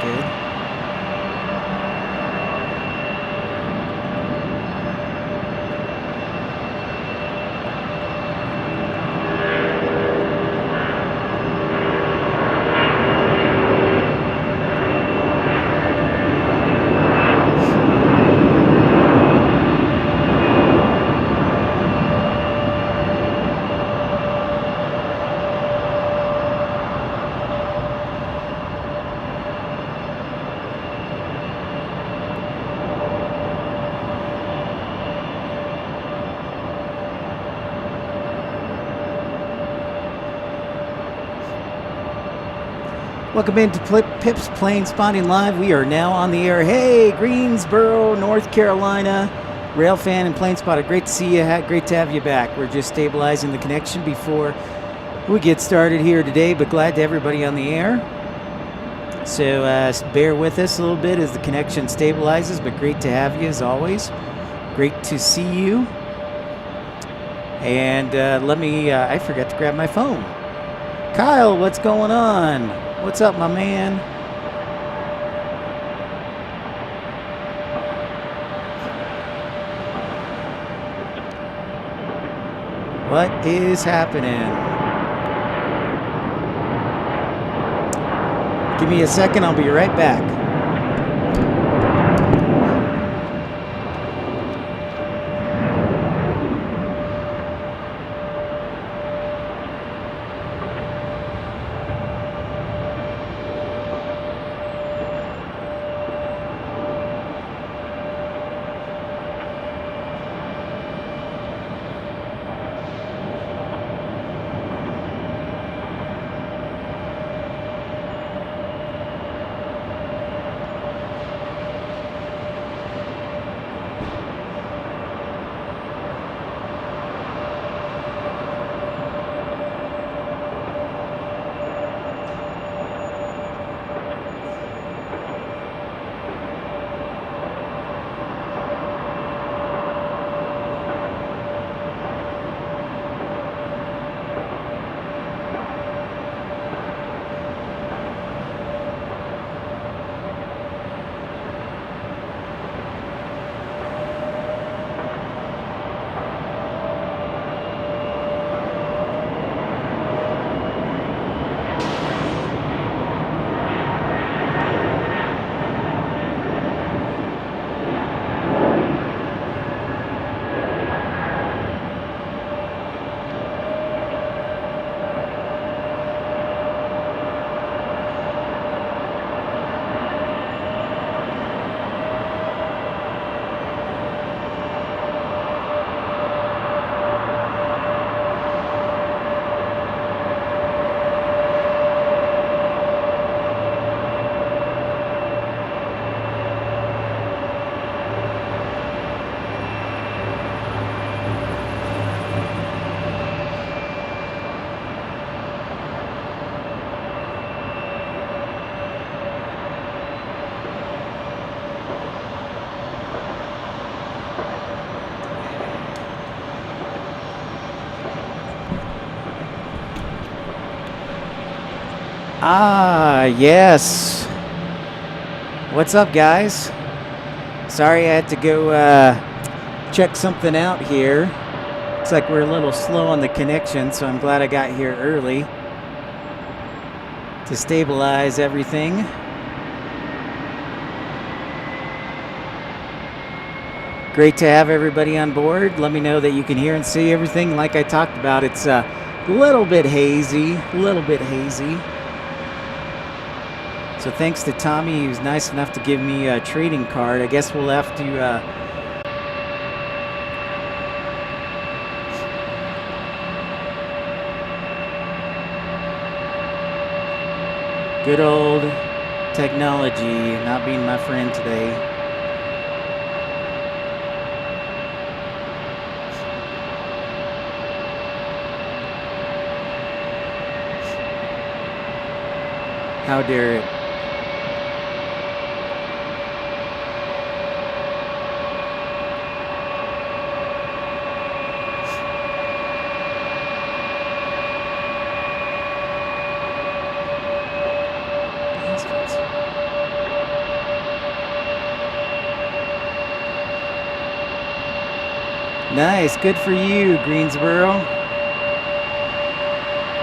good. Welcome into Pip's Planespotting Live. We are now on the air. Hey, Greensboro, North Carolina, rail fan and Planespotter. Great to see you. Great to have you back. We're just stabilizing the connection before we get started here today, but glad to everybody on the air. So bear with us a little bit as the connection stabilizes, but great to have you as always. Great to see you. And I forgot to grab my phone. Kyle, what's going on? What's up, my man? What is happening? Give me a second, I'll be right back. Ah, yes. What's up, guys? Sorry I had to go check something out here. Looks like we're a little slow on the connection, so I'm glad I got here early to stabilize everything. Great to have everybody on board. Let me know that you can hear and see everything. Like I talked about, it's a little bit hazy, So thanks to Tommy, he was nice enough to give me a trading card. I guess we'll have to good old technology not being my friend today. How dare it? Nice. Good for you, Greensboro.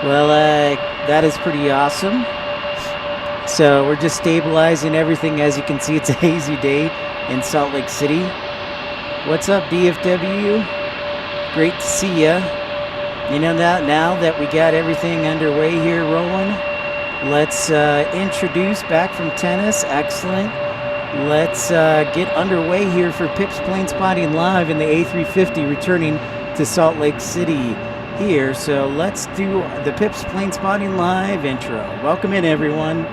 Well, that is pretty awesome. So we're just stabilizing everything. As you can see, it's a hazy day in Salt Lake City. What's up, DFW? Great to see ya. You know, now that we got everything underway here rolling, let's introduce back from tennis. Excellent. Let's get underway here for Pips Planespotting Live in the A350 returning to Salt Lake City here. So let's do the Pips Planespotting Live intro. Welcome in, everyone.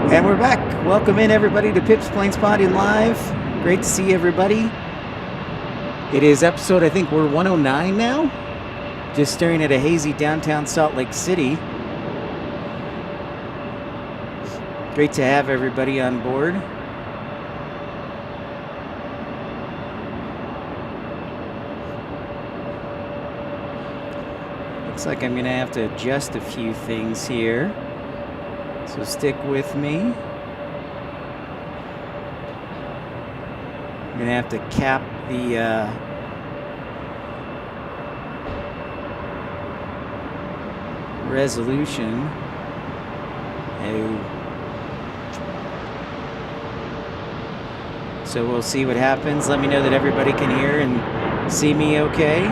And we're back. Welcome in, everybody, to Pips Planespotting Live. Great to see everybody. It is episode, I think we're 109 now. Just staring at a hazy downtown Salt Lake City. Great to have everybody on board. Looks like I'm going to have to adjust a few things here. So stick with me. I'm going to have to cap the resolution. Oh. So we'll see what happens. Let me know that everybody can hear and see me okay.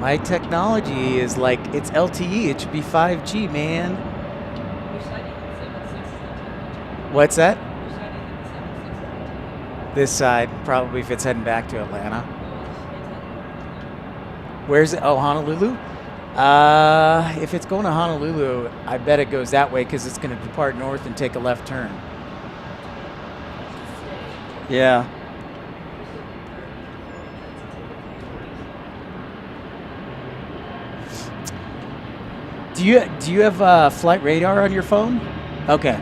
My technology is like, it's LTE. It should be 5G, man. What's that? This side, probably if it's heading back to Atlanta. Where's it? Oh, Honolulu? If it's going to Honolulu, I bet it goes that way because it's going to depart north and take a left turn. Yeah. Do you have flight radar on your phone? Okay,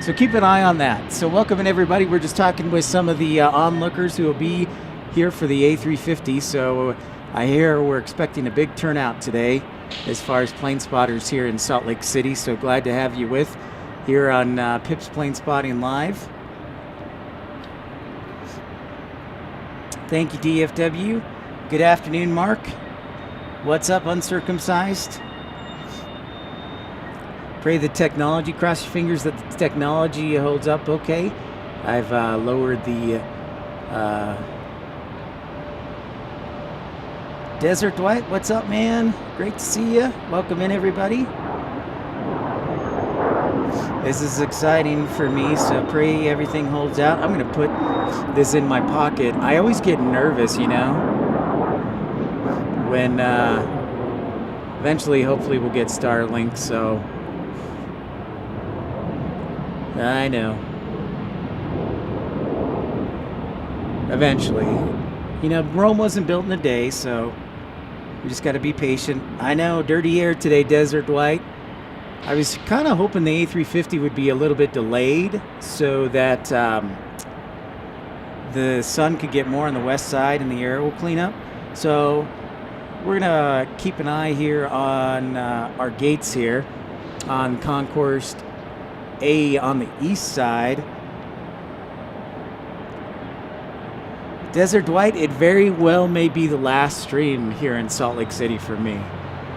so keep an eye on that. So welcome in, everybody. We're just talking with some of the onlookers who will be here for the A350. So I hear we're expecting a big turnout today as far as plane spotters here in Salt Lake City. So glad to have you with here on Pips Planespotting Live. Thank you, DFW. Good afternoon, Mark. What's up, uncircumcised? Pray the technology, cross your fingers that the technology holds up okay. I've lowered the Desert Dwight. What's up, man? Great to see you. Welcome in, everybody. This is exciting for me, so pray everything holds out. I'm going to put this in my pocket. I always get nervous, you know, when eventually, hopefully, we'll get Starlink, so... I know. Eventually. You know, Rome wasn't built in a day, so we just got to be patient. I know, dirty air today, Desert Dwight. I was kind of hoping the A350 would be a little bit delayed so that the sun could get more on the west side and the air will clean up. So we're going to keep an eye here on our gates here on Concourse A on the east side. Desert Dwight, it very well may be the last stream here in Salt Lake City for me.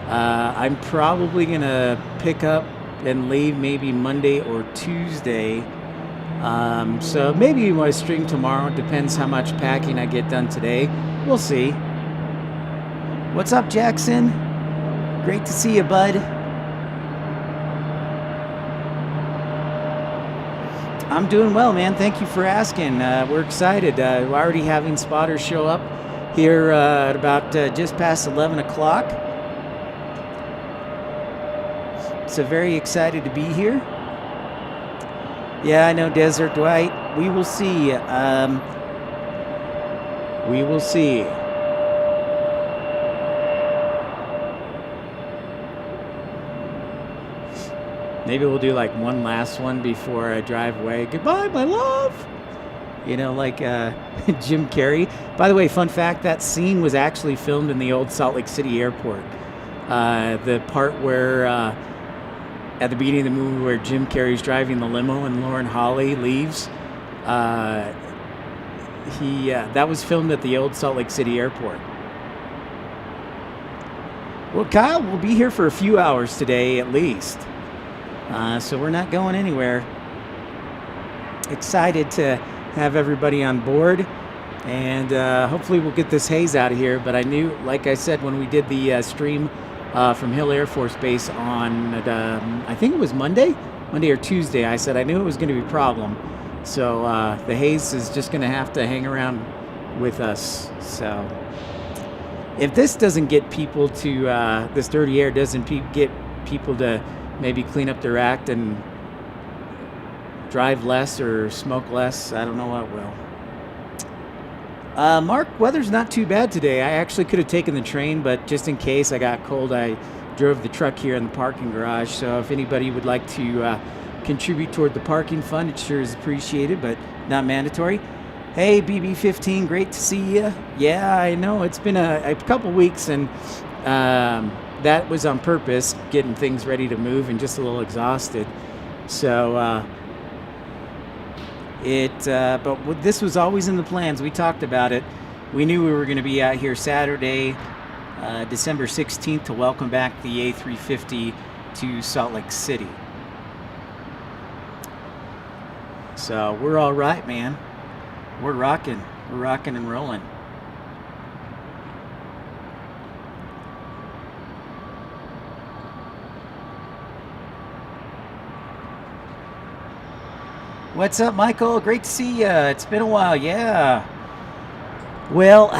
I'm probably going to pick up and leave maybe Monday or Tuesday. So maybe my stream tomorrow. It depends how much packing I get done today. We'll see. What's up, Jackson? Great to see you, bud. I'm doing well, man. Thank you for asking. We're excited. We're already having spotters show up here at about just past 11 o'clock. So very excited to be here. Yeah, I know, Desert Dwight. We will see. We will see. Maybe we'll do like one last one before I drive away. Goodbye, my love. You know, like Jim Carrey. By the way, fun fact, that scene was actually filmed in the old Salt Lake City airport. The part where, at the beginning of the movie where Jim Carrey's driving the limo and Lauren Holly leaves, that was filmed at the old Salt Lake City airport. Well, Kyle will be here for a few hours today at least. So we're not going anywhere. Excited to have everybody on board, and hopefully we'll get this haze out of here. But I knew, like I said, when we did the stream from Hill Air Force Base on, I think it was Monday or Tuesday, I said I knew it was going to be a problem. So the haze is just going to have to hang around with us. So if this doesn't get people to, this dirty air doesn't get people to maybe clean up their act and drive less or smoke less, I don't know what will. Mark, weather's not too bad today. I actually could have taken the train, but just in case I got cold, I drove the truck here in the parking garage. So if anybody would like to contribute toward the parking fund, it sure is appreciated, but not mandatory. Hey, BB15, great to see you. Yeah, I know it's been a couple weeks, and that was on purpose, getting things ready to move and just a little exhausted. So but this was always in the plans. We talked about it. We knew we were going to be out here Saturday, December 16th, to welcome back the A350 to Salt Lake City. So we're all right, man. We're rocking. We're rocking and rolling. What's up, Michael? Great to see you. It's been a while. Yeah. Well,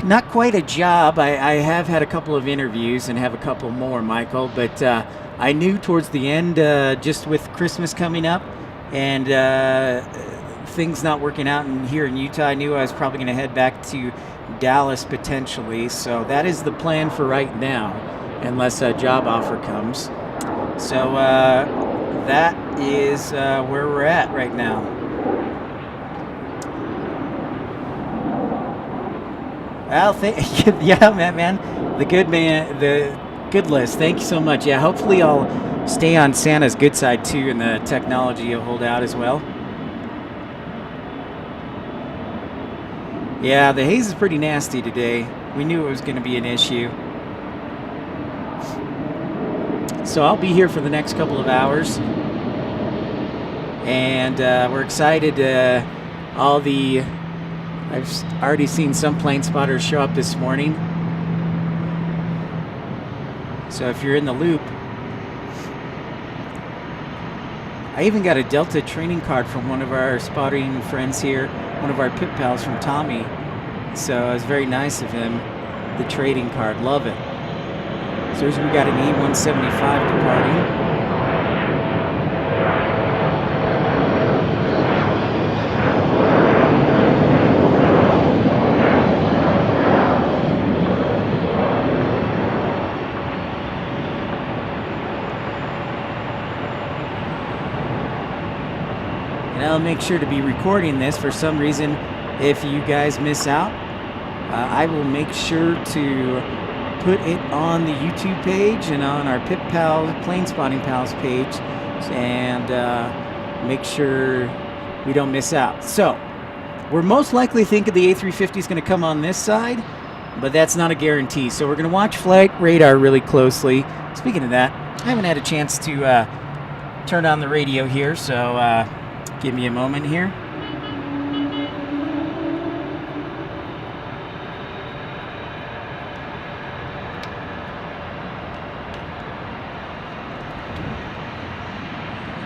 not quite a job. I have had a couple of interviews and have a couple more, Michael. But I knew towards the end, just with Christmas coming up and things not working out here in Utah, I knew I was probably going to head back to Dallas potentially. So that is the plan for right now, unless a job offer comes. So that is where we're at right now. Well, yeah, man, the good list. Thank you so much. Yeah, hopefully I'll stay on Santa's good side too, and the technology will hold out as well. Yeah, the haze is pretty nasty today. We knew it was going to be an issue. So I'll be here for the next couple of hours. And we're excited. I've already seen some plane spotters show up this morning. So if you're in the loop, I even got a Delta training card from one of our spotting friends here, one of our pit pals from Tommy. So it was very nice of him, the trading card. Love it. So we got an E-175 departing. And I'll make sure to be recording this. For some reason, if you guys miss out, I will make sure to put it on the YouTube page and on our Pit Pals, Plane Spotting Pals page, and make sure we don't miss out. So, we're most likely thinking the A350 is going to come on this side, but that's not a guarantee. So we're going to watch flight radar really closely. Speaking of that, I haven't had a chance to turn on the radio here, so give me a moment here.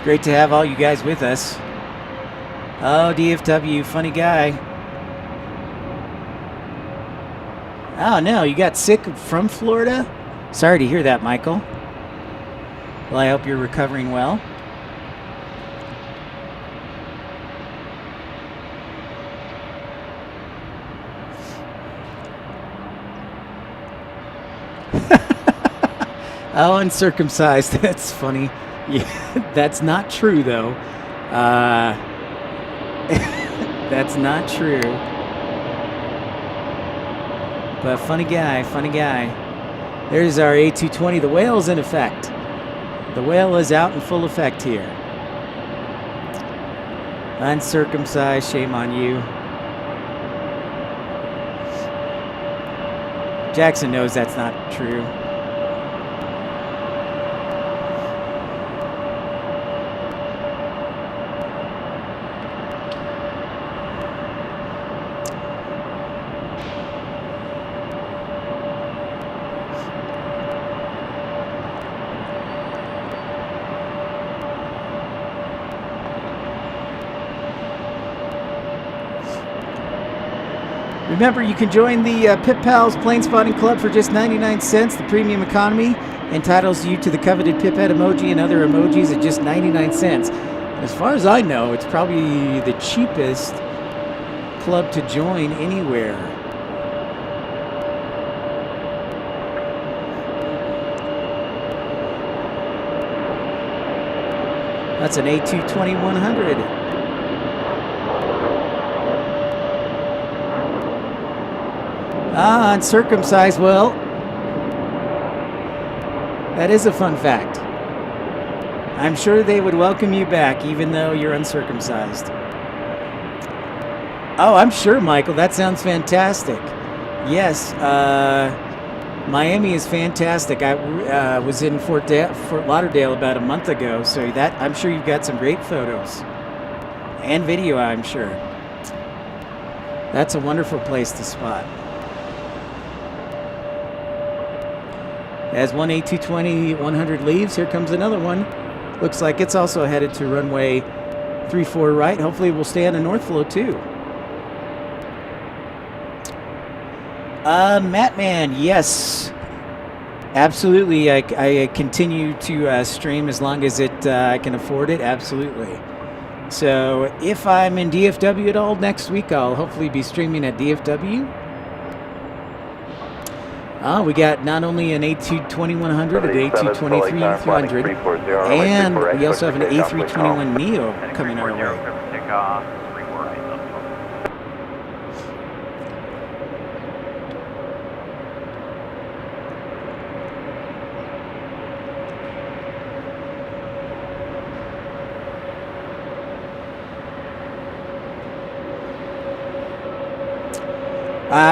Great to have all you guys with us. Oh, DFW, funny guy. Oh, no, you got sick from Florida? Sorry to hear that, Michael. Well, I hope you're recovering well. Oh, uncircumcised. That's funny. Yeah, that's not true, though. That's not true. But funny guy, funny guy. There's our A220. The whale's in effect. The whale is out in full effect here. Uncircumcised, shame on you. Jackson knows that's not true. Remember, you can join the Pip Pals Plane Spotting Club for just 99 cents. The premium economy entitles you to the coveted Pip Head emoji and other emojis at just 99 cents. As far as I know, it's probably the cheapest club to join anywhere. That's an A220-100. Ah, uncircumcised. Well, that is a fun fact. I'm sure they would welcome you back even though you're uncircumcised. Oh, I'm sure, Michael. That sounds fantastic. Yes, Miami is fantastic. I was in Fort Lauderdale about a month ago, so that I'm sure you've got some great photos and video, I'm sure. That's a wonderful place to spot. As one A220-100 leaves, here comes another one. Looks like it's also headed to runway 34 right. Hopefully we'll stay on the north flow too. Mattman, yes. Absolutely. I continue to stream as long as I can afford it. Absolutely. So if I'm in DFW at all next week, I'll hopefully be streaming at DFW. We got not only an A220-100, an A223-300, and we also have an A321neo coming our way.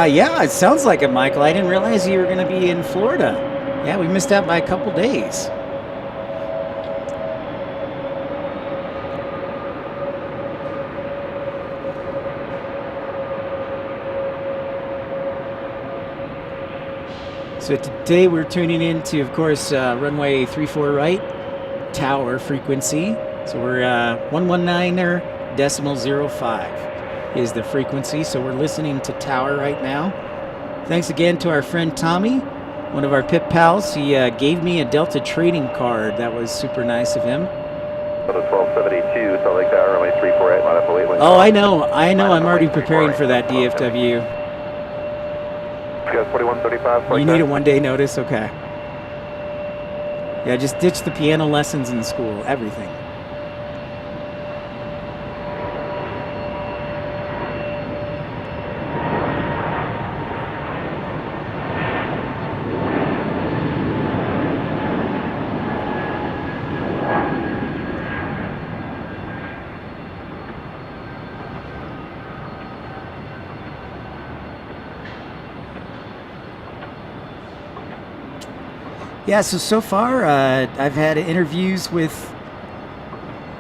Yeah, it sounds like it, Michael. I didn't realize you were going to be in Florida. Yeah, we missed out by a couple days. So today we're tuning into, of course, runway 34 right, tower frequency. So we're 119.05 is the frequency. So we're listening to tower right now. Thanks again to our friend Tommy, one of our Pip Pals. He gave me a Delta trading card. That was super nice of him. 1272, Salt Lake Tower, runway 348, line up a wait. Oh, I know. I'm already preparing for that DFW. 4135. You need a one-day notice? Okay. Yeah, just ditch the piano lessons in school. Everything. Yeah, so far I've had interviews with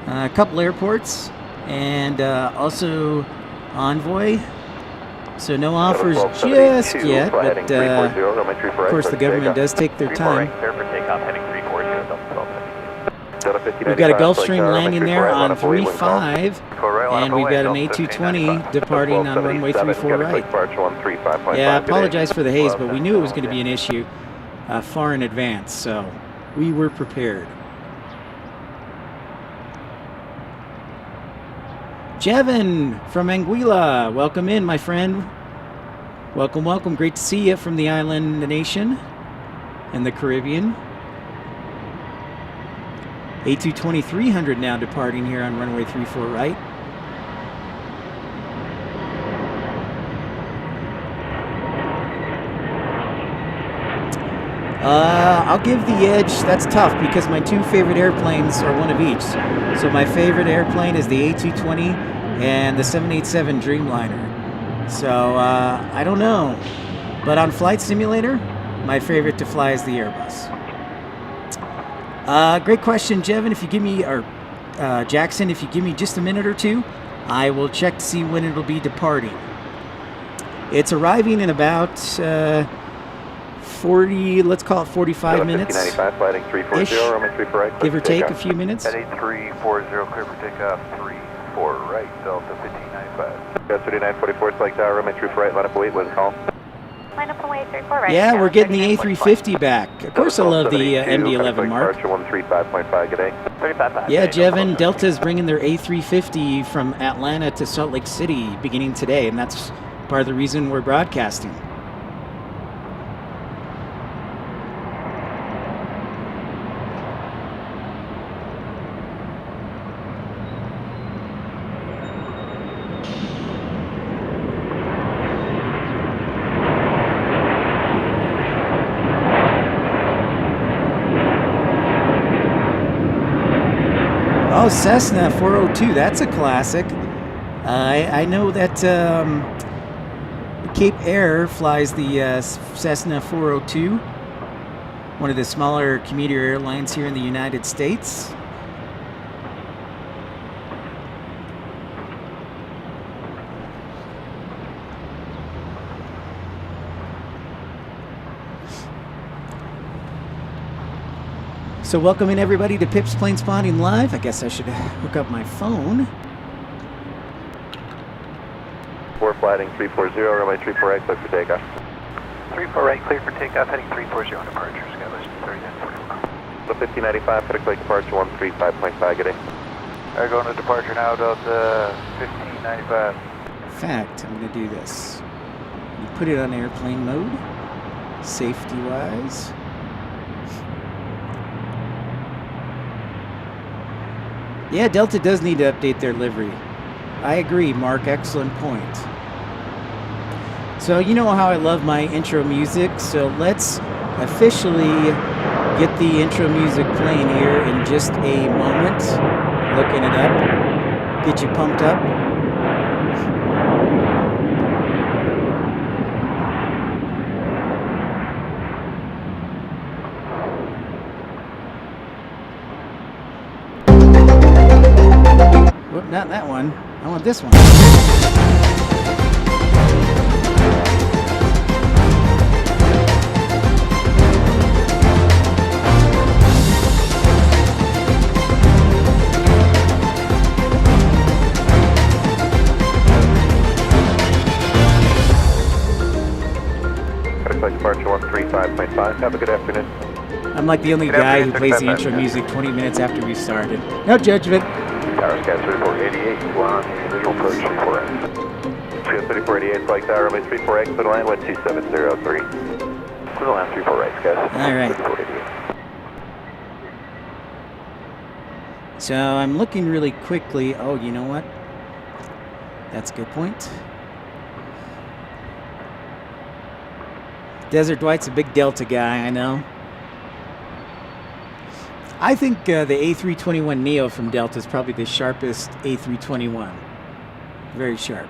a couple airports and also Envoy. So no offers just yet, but of course the government does take their time. We've got a Gulfstream landing there on 3-5, and we've got an A220 departing on runway 34 right. Yeah, I apologize for the haze, but we knew it was going to be an issue far in advance, so we were prepared. Jevin from Anguilla, welcome in, my friend. Welcome, welcome. Great to see you from the island nation and the Caribbean. A220 300 now departing here on runway 34 right. I'll give the edge. That's tough because my two favorite airplanes are one of each. So my favorite airplane is the A220 and the 787 Dreamliner. So I don't know. But on Flight Simulator, my favorite to fly is the Airbus. Great question, Jevin. If you give me, or Jackson, if you give me just a minute or two, I will check to see when it'll be departing. It's arriving in about 40, let's call it 45 minutes. 95, flighting 340, runway 34 right. Give or take a few minutes. At 8340, clear for takeoff, 34 right, Delta 1595. Gas 3944, select tower, runway 34 right, line up await, what's call? Line up away 34 right. Yeah, we're getting the A350 back. Of course I love the MD-11 Mark. Departure 135.5, good day. 35.5. Yeah, Jevin, Delta's bringing their A350 from Atlanta to Salt Lake City beginning today, and that's part of the reason we're broadcasting. Oh, Cessna 402, that's a classic. I know that Cape Air flies the Cessna 402, one of the smaller commuter airlines here in the United States. So welcome in everybody to Pip's Planespotting Live. I guess I should hook up my phone. 4 flighting 340, runway 34 right, clear for takeoff. 34 right, clear for takeoff, heading 340 on departure, Skylist 3944. So 1595, FedEx Lake departure 135.5, good day. Alright, going to departure now, Delta 1595. In fact, I'm going to do this. You put it on airplane mode, safety-wise. Yeah, Delta does need to update their livery. I agree, Mark. Excellent point. So you know how I love my intro music, so let's officially get the intro music playing here in just a moment. Looking it up. Get you pumped up. Whoop, not that one. I want this one. FedEx Lake departure 135.5, have a good afternoon. I'm like the only guy who plays the intro music 20 minutes after we started. No judgment. Tower Sky 3488, one visual approach 34X. Sky 3488, flight tower, runway 34 right, clear to land, 12703. Clear to land 34 right, guys. All right. 3488. So I'm looking really quickly. Oh, you know what? That's a good point. Desert Dwight's a big Delta guy, I know. I think the A321neo from Delta is probably the sharpest A321. Very sharp.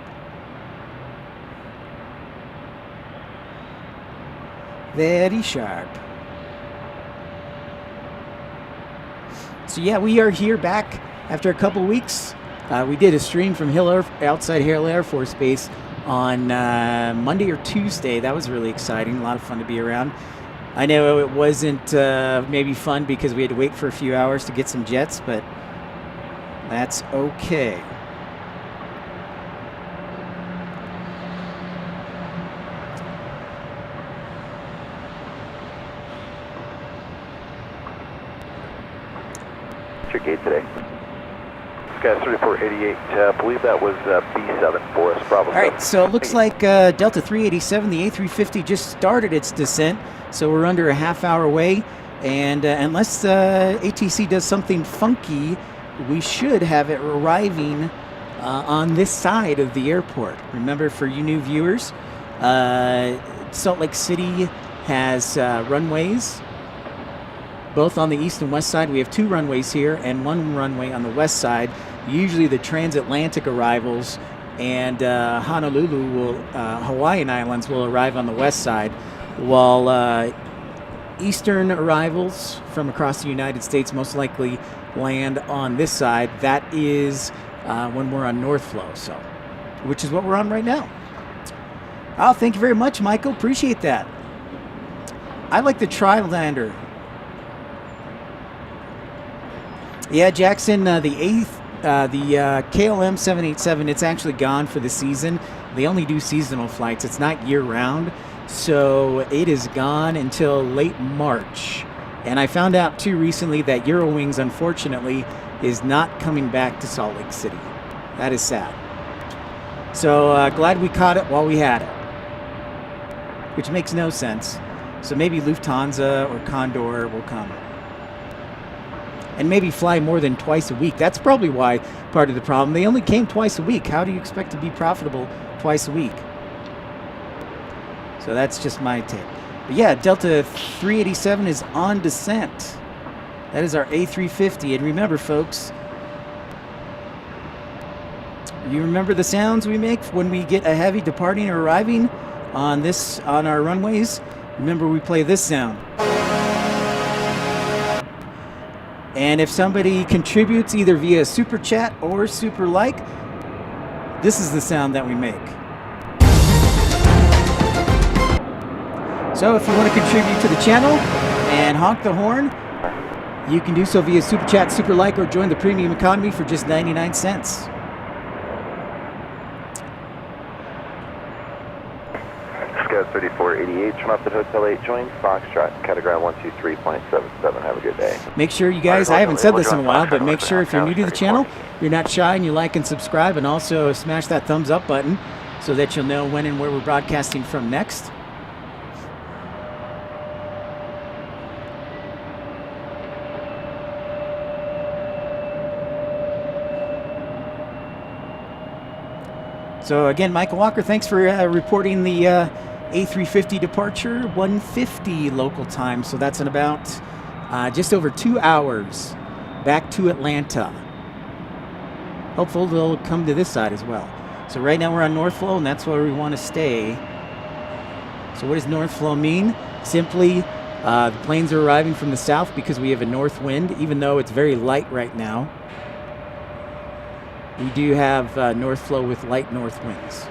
Very sharp. So yeah, we are here back after a couple weeks. We did a stream from outside Hill Air Force Base on Monday or Tuesday. That was really exciting. A lot of fun to be around. I know it wasn't maybe fun because we had to wait for a few hours to get some jets, but that's okay. What's your gate today? Sky 3488, I believe that was B7 for us, Bravo. All right, so it looks like Delta 387, the A350 just started its descent, so we're under a half hour away, and unless ATC does something funky, we should have it arriving on this side of the airport. Remember, for you new viewers, Salt Lake City has runways, both on the east and west side. We have 2 runways here and 1 runway on the west side. Usually the transatlantic arrivals and Honolulu will, Hawaiian Islands will arrive on the west side, while eastern arrivals from across the United States most likely land on this side. That is when we're on North Flow, so, which is what we're on right now. Oh, thank you very much, Michael. Appreciate that. I like the Tri-lander. Yeah, Jackson, the KLM 787, it's actually gone for the season. They only do seasonal flights. It's not year-round, so it is gone until late March. And I found out, too, recently that Eurowings, unfortunately, is not coming back to Salt Lake City. That is sad. So glad we caught it while we had it, which makes no sense. So maybe Lufthansa or Condor will come. And maybe fly more than twice a week. That's probably why part of the problem. They only came twice a week. How do you expect to be profitable twice a week? So that's just my take. But yeah, Delta 387 is on descent. That is our A350. And remember, folks, you remember the sounds we make when we get a heavy departing or arriving on our runways? Remember, we play this sound. And if somebody contributes either via super chat or super like, this is the sound that we make. So if you want to contribute to the channel and honk the horn, you can do so via super chat, super like, or join the premium economy for just 99 cents. Sky 3488, turn off at Hotel 8, join Foxtrot, category 123.77. Have a good day. Make sure you guys, I haven't said this in a while, but make sure if you're new to the channel, you're not shy and you like and subscribe, and also smash that thumbs up button so that you'll know when and where we're broadcasting from next. So again, Michael Walker, thanks for reporting the A350 departure, 1:50 local time. So that's in about just over 2 hours back to Atlanta. Hopefully they'll come to this side as well. So right now we're on North Flow, and that's where we want to stay. So what does North Flow mean? Simply, the planes are arriving from the south because we have a north wind, even though it's very light right now. We do have North Flow with light north winds.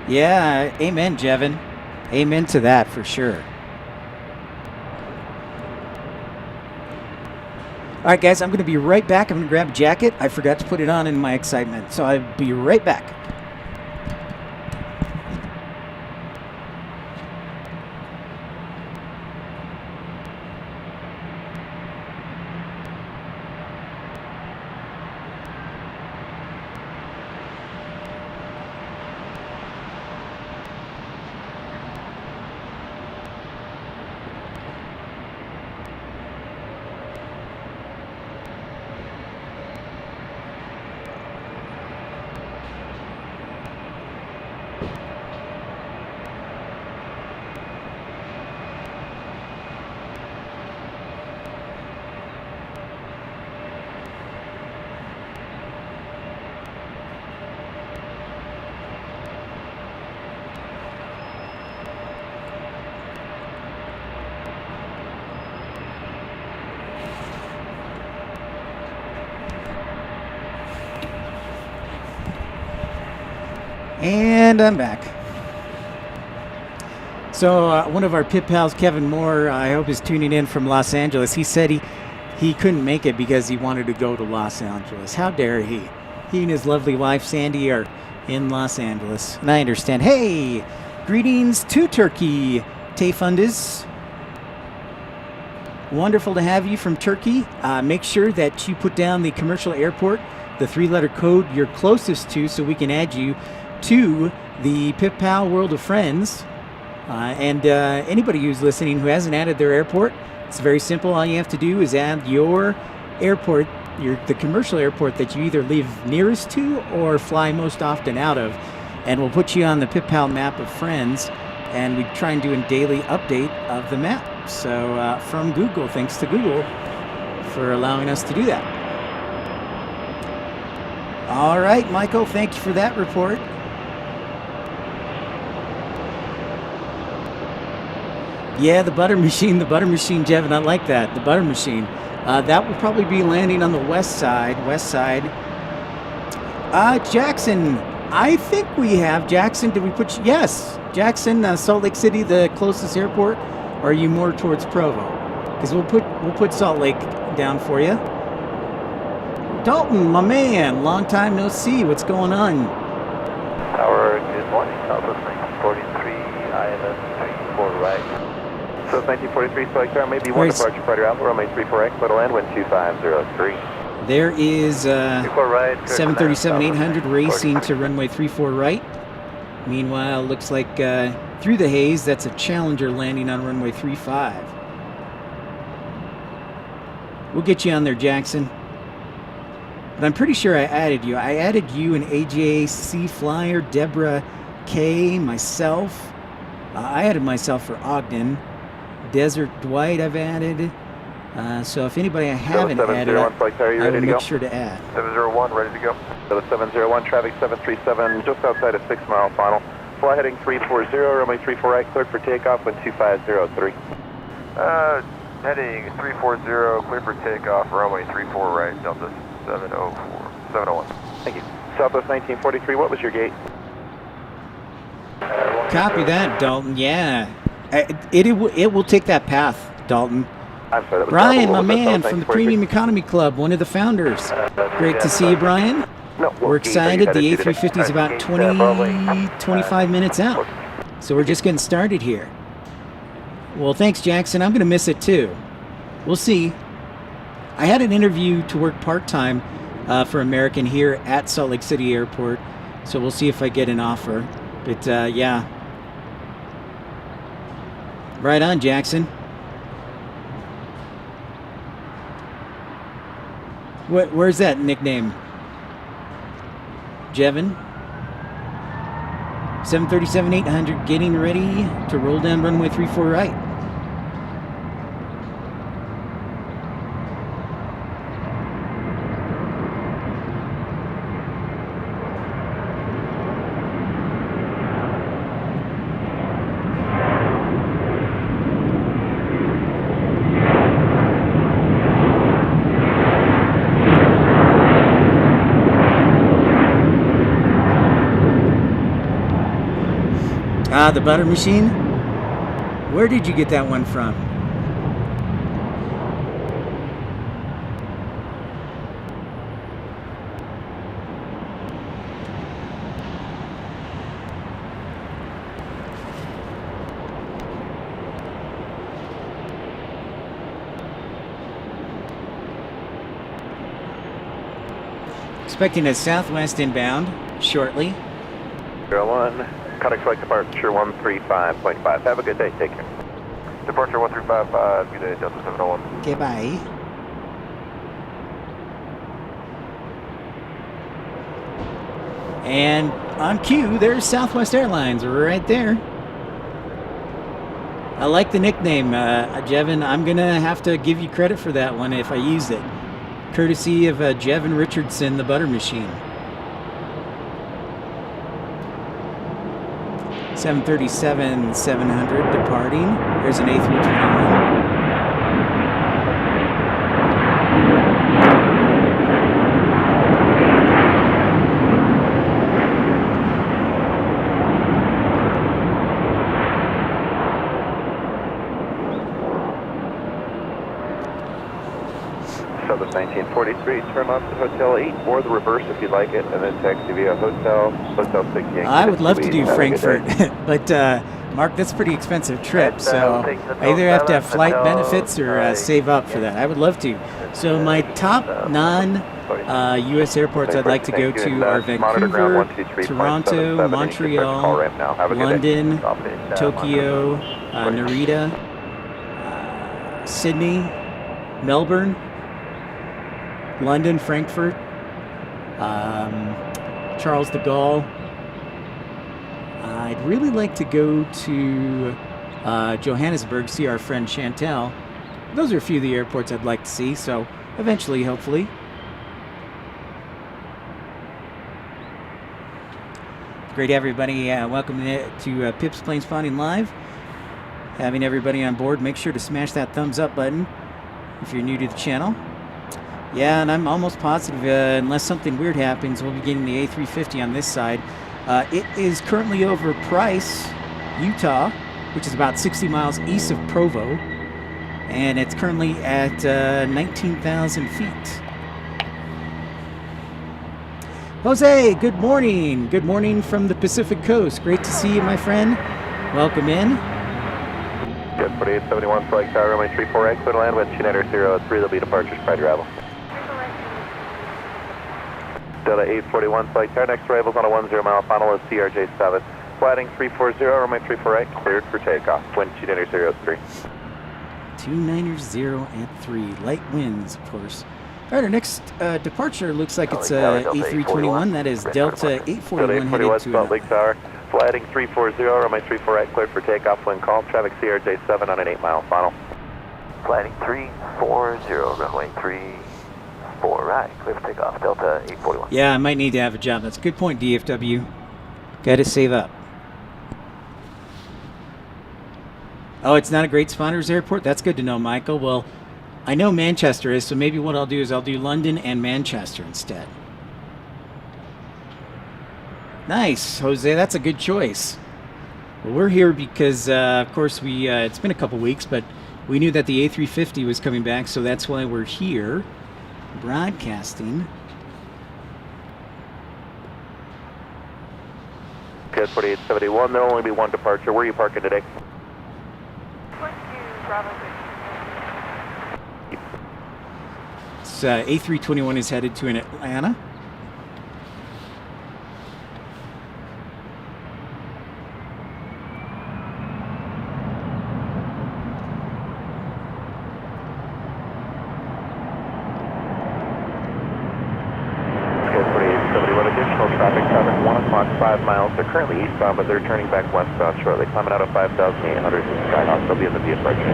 Yeah, amen, Jevin. Amen to that for sure. All right, guys, I'm going to be right back. I'm going to grab a jacket. I forgot to put it on in my excitement, so I'll be right back. And I'm back. So one of our pit pals, Kevin Moore, I hope is tuning in from Los Angeles. He said he couldn't make it because he wanted to go to Los Angeles. How dare he? He and his lovely wife, Sandy, are in Los Angeles. And I understand. Hey, greetings to Turkey, Tayfundis. Wonderful to have you from Turkey. Make sure that you put down the commercial airport, the 3-letter code you're closest to, so we can add you to the Pip Pal World of Friends. And anybody who's listening who hasn't added their airport, it's very simple. All you have to do is add your airport, the commercial airport that you either live nearest to or fly most often out of, and we'll put you on the Pip Pal map of friends, and we try and do a daily update of the map. So from Google, thanks to Google for allowing us to do that. All right, Michael, thank you for that report. Yeah, the butter machine, Jevin, I like that. The butter machine. That will probably be landing on the west side. Jackson, I think we have. Jackson, did we put you? Yes. Jackson, Salt Lake City, the closest airport. Or are you more towards Provo? Because we'll put Salt Lake down for you. Dalton, my man, long time no see. What's going on? Tower, good morning. Southwest 1943, ILS 34 right. So 1943, select tower, maybe one departure, Predator Alpha, runway 34X, little land, wind 2503. There is right, 737-800 racing to runway 34 right. Meanwhile, looks like through the haze, that's a Challenger landing on runway 35. We'll get you on there, Jackson. But I'm pretty sure I added you. I added you and AJC Flyer, Deborah K, myself. I added myself for Ogden. Desert Dwight I've added. So if anybody I haven't added, I will make sure to add. 701, ready to go. 701, traffic 737, just outside of 6 Mile Final. Fly heading 340, runway 34 right, cleared for takeoff, wind 2503. Heading 340, clear for takeoff, runway 34 right, Delta 701. Thank you. Southwest 1943, what was your gate? Copy that, Dalton. Yeah. It will take that path, Dalton. I'm sorry, that was Brian, my What was that, man, Southwest from the 1943? Premium Economy Club, one of the founders. Great to see you, Brian. No, We're excited. The A350 is about 25 minutes out. So we're just getting started here. Well, thanks, Jackson. I'm going to miss it, too. We'll see. I had an interview to work part-time for American here at Salt Lake City Airport. So we'll see if I get an offer. But, yeah. Right on, Jackson. Where's that nickname? Jevin? 737-800 getting ready to roll down runway 34 right. The butter machine? Where did you get that one from? Expecting a Southwest inbound shortly. 01, contact flight departure 135.5. Have a good day. Take care. Departure 1355, good day, Delta 701. Okay, bye. And on cue, there's Southwest Airlines right there. I like the nickname, Jevin. I'm going to have to give you credit for that one if I use it. Courtesy of Jevin Richardson, the butter machine. 737-700 departing. There's an A321. Southwest 1943, turn left to Hotel 8, or the reverse if you'd like it, and then taxi via Hotel 6 Yankee. I would love to do Have a good Frankfurt, day. but Mark, that's a pretty expensive trip. And, So take I Hotel either have to have 7, flight Hotel benefits or save up for that. I would love to. So my top non-U.S. airports I'd like to go to are Vancouver, Toronto, Montreal, London, Tokyo, Narita, Sydney, Melbourne, London, Frankfurt, Charles de Gaulle. I'd really like to go to Johannesburg, see our friend Chantel. Those are a few of the airports I'd like to see, so eventually, hopefully. Great, everybody. Welcome to Pip's Planespotting Live. Having everybody on board, make sure to smash that thumbs up button if you're new to the channel. Yeah, and I'm almost positive, unless something weird happens, we'll be getting the A350 on this side. It is currently over Price, Utah, which is about 60 miles east of Provo, and it's currently at 19,000 feet. Jose, good morning. Good morning from the Pacific Coast. Great to see you, my friend. Welcome in. Jet 4871, flight tower, runway 34X, clear to land, wind United 03, there'll be departures prior to arrival. Delta 841, flight tower, next arrivals on a 10-mile final is CRJ7. Flatting 340, runway 34X, cleared for takeoff, wind United 03. 290 at 3, light winds, of course. All right, our next departure looks like it's A321. That is Delta 841 headed to Salt Lake Tower. Flatting 340, runway 34X, cleared for takeoff, wind calm, traffic CRJ7 on an 8-mile final. Flatting 340, runway 34 right, clear for takeoff, Delta 841. Yeah, I might need to have a job. That's a good point, DFW. Got to save up. Oh, it's not a great spawners airport? That's good to know, Michael. Well, I know Manchester is, so maybe what I'll do is I'll do London and Manchester instead. Nice, Jose. That's a good choice. Well, we're here because, of course, it's been a couple weeks, but we knew that the A350 was coming back, so that's why we're here broadcasting. Jet 4871, there'll only be one departure. Where are you parking today? Going to Bravo 6. It's, A321 is headed to Atlanta. Traffic 1 o'clock, 5 miles. They're currently eastbound, but they're turning back westbound shortly. Climbing out of 5,800 in Skyhawk. They'll be in the departure.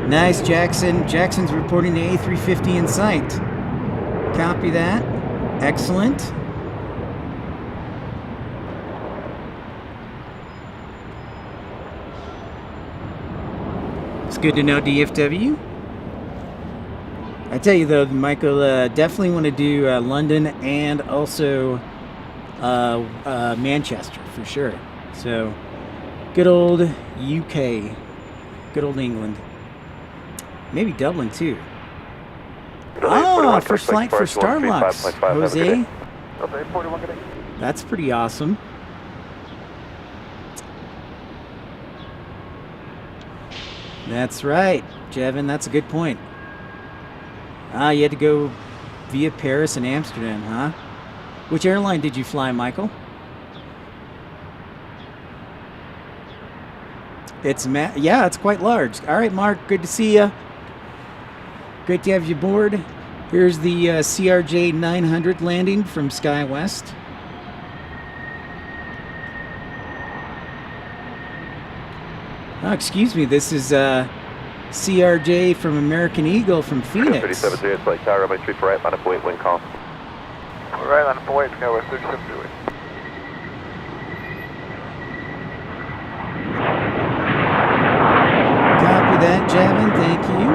Nice, Jackson. Jackson's reporting the A350 in sight. Copy that. Excellent. It's good to know, DFW. I tell you though, Michael, definitely want to do London and also Manchester for sure. So, good old UK, good old England, maybe Dublin too. Oh, first flight for Starlux, Jose. That's pretty awesome. That's right, Jevin, that's a good point. Ah, you had to go via Paris and Amsterdam, huh? Which airline did you fly, Michael? Yeah, it's quite large. All right, Mark, good to see you. Great to have you aboard. Here's the CRJ 900 landing from SkyWest. Oh, excuse me, this is CRJ from American Eagle from Phoenix. 37 it's like tower, runway 34 right, line up wait, wind calm. Right on the wait, Skywest 37 wait. Copy that, Javin, thank you.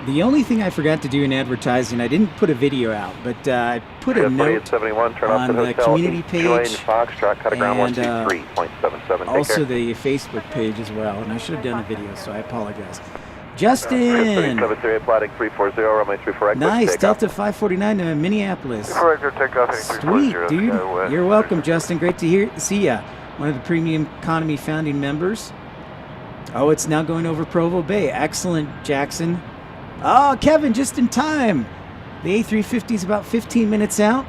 The only thing I forgot to do in advertising, I didn't put a video out, but I put a note 71, turn off on the the hotel, community join page Foxtrot, cut a ground and 123.77. also the Facebook page as well. And I should have done a video, so I apologize. Justin! 37 plotting 340, runway 34 Nice, Delta 549 to Minneapolis. Sweet, dude. You're welcome, Justin. Great to see ya. One of the Premium Economy founding members. Oh, it's now going over Provo Bay. Excellent, Jackson. Oh, Kevin, just in time. The A350 is about 15 minutes out.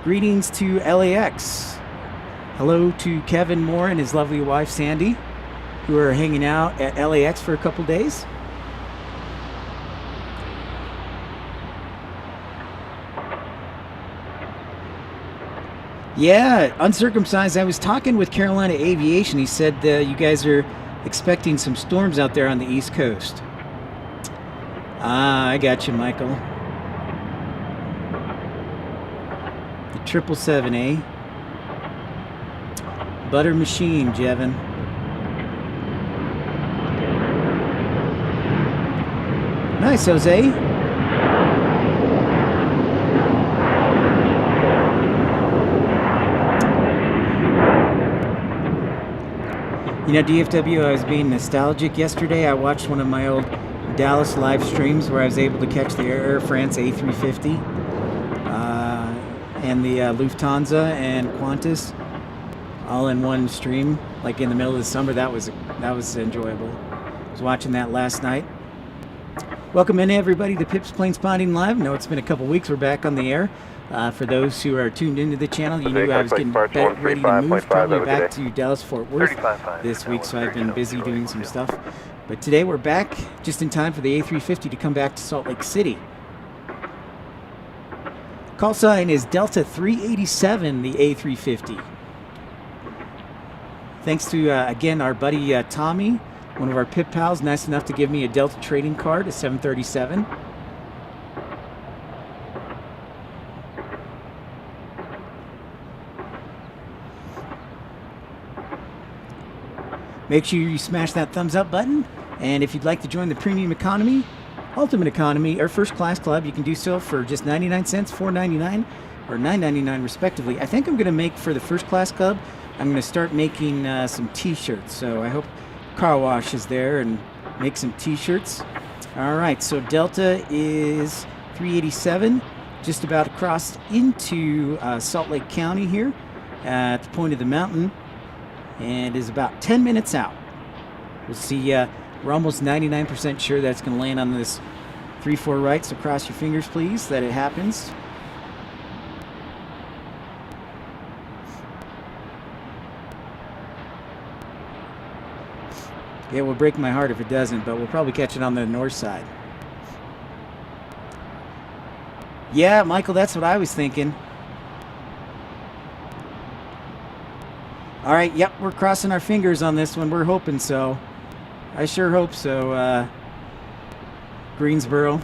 Greetings to LAX. Hello to Kevin Moore and his lovely wife, Sandy, who are hanging out at LAX for a couple days. Yeah, uncircumcised. I was talking with Carolina Aviation. He said you guys are expecting some storms out there on the East Coast. Ah, I got you, Michael. The 777A. Butter Machine, Jevin. Nice, Jose. You know, DFW, I was being nostalgic yesterday. I watched one of my old Dallas live streams where I was able to catch the Air France A350 and the Lufthansa and Qantas all in one stream, like in the middle of the summer. That was enjoyable. I was watching that last night. Welcome in, everybody, to Pips Planespotting Live. I know it's been a couple weeks. We're back on the air. For those who are tuned into the channel, you knew I was getting ready to move probably back to Dallas-Fort Worth this week, so I've been busy doing some stuff. But today we're back just in time for the A350 to come back to Salt Lake City. Call sign is Delta 387, the A350. Thanks to, again, our buddy Tommy, one of our pit pals, nice enough to give me a Delta trading card, a 737. Make sure you smash that thumbs up button. And if you'd like to join the Premium Economy, Ultimate Economy, or First Class Club, you can do so for just 99 cents, $4.99, or $9.99 respectively. I think I'm going to make, for the First Class Club, I'm going to start making some t-shirts. So I hope Car Wash is there and make some t-shirts. All right, so Delta is 387, just about across into Salt Lake County here at the point of the mountain, and is about 10 minutes out. We'll see. We're almost 99% sure that's going to land on this 3-4 right, so cross your fingers, please, that it happens. It will break my heart if it doesn't, but we'll probably catch it on the north side. Yeah, Michael, that's what I was thinking. All right, yep, we're crossing our fingers on this one. We're hoping so. I sure hope so, Greensboro.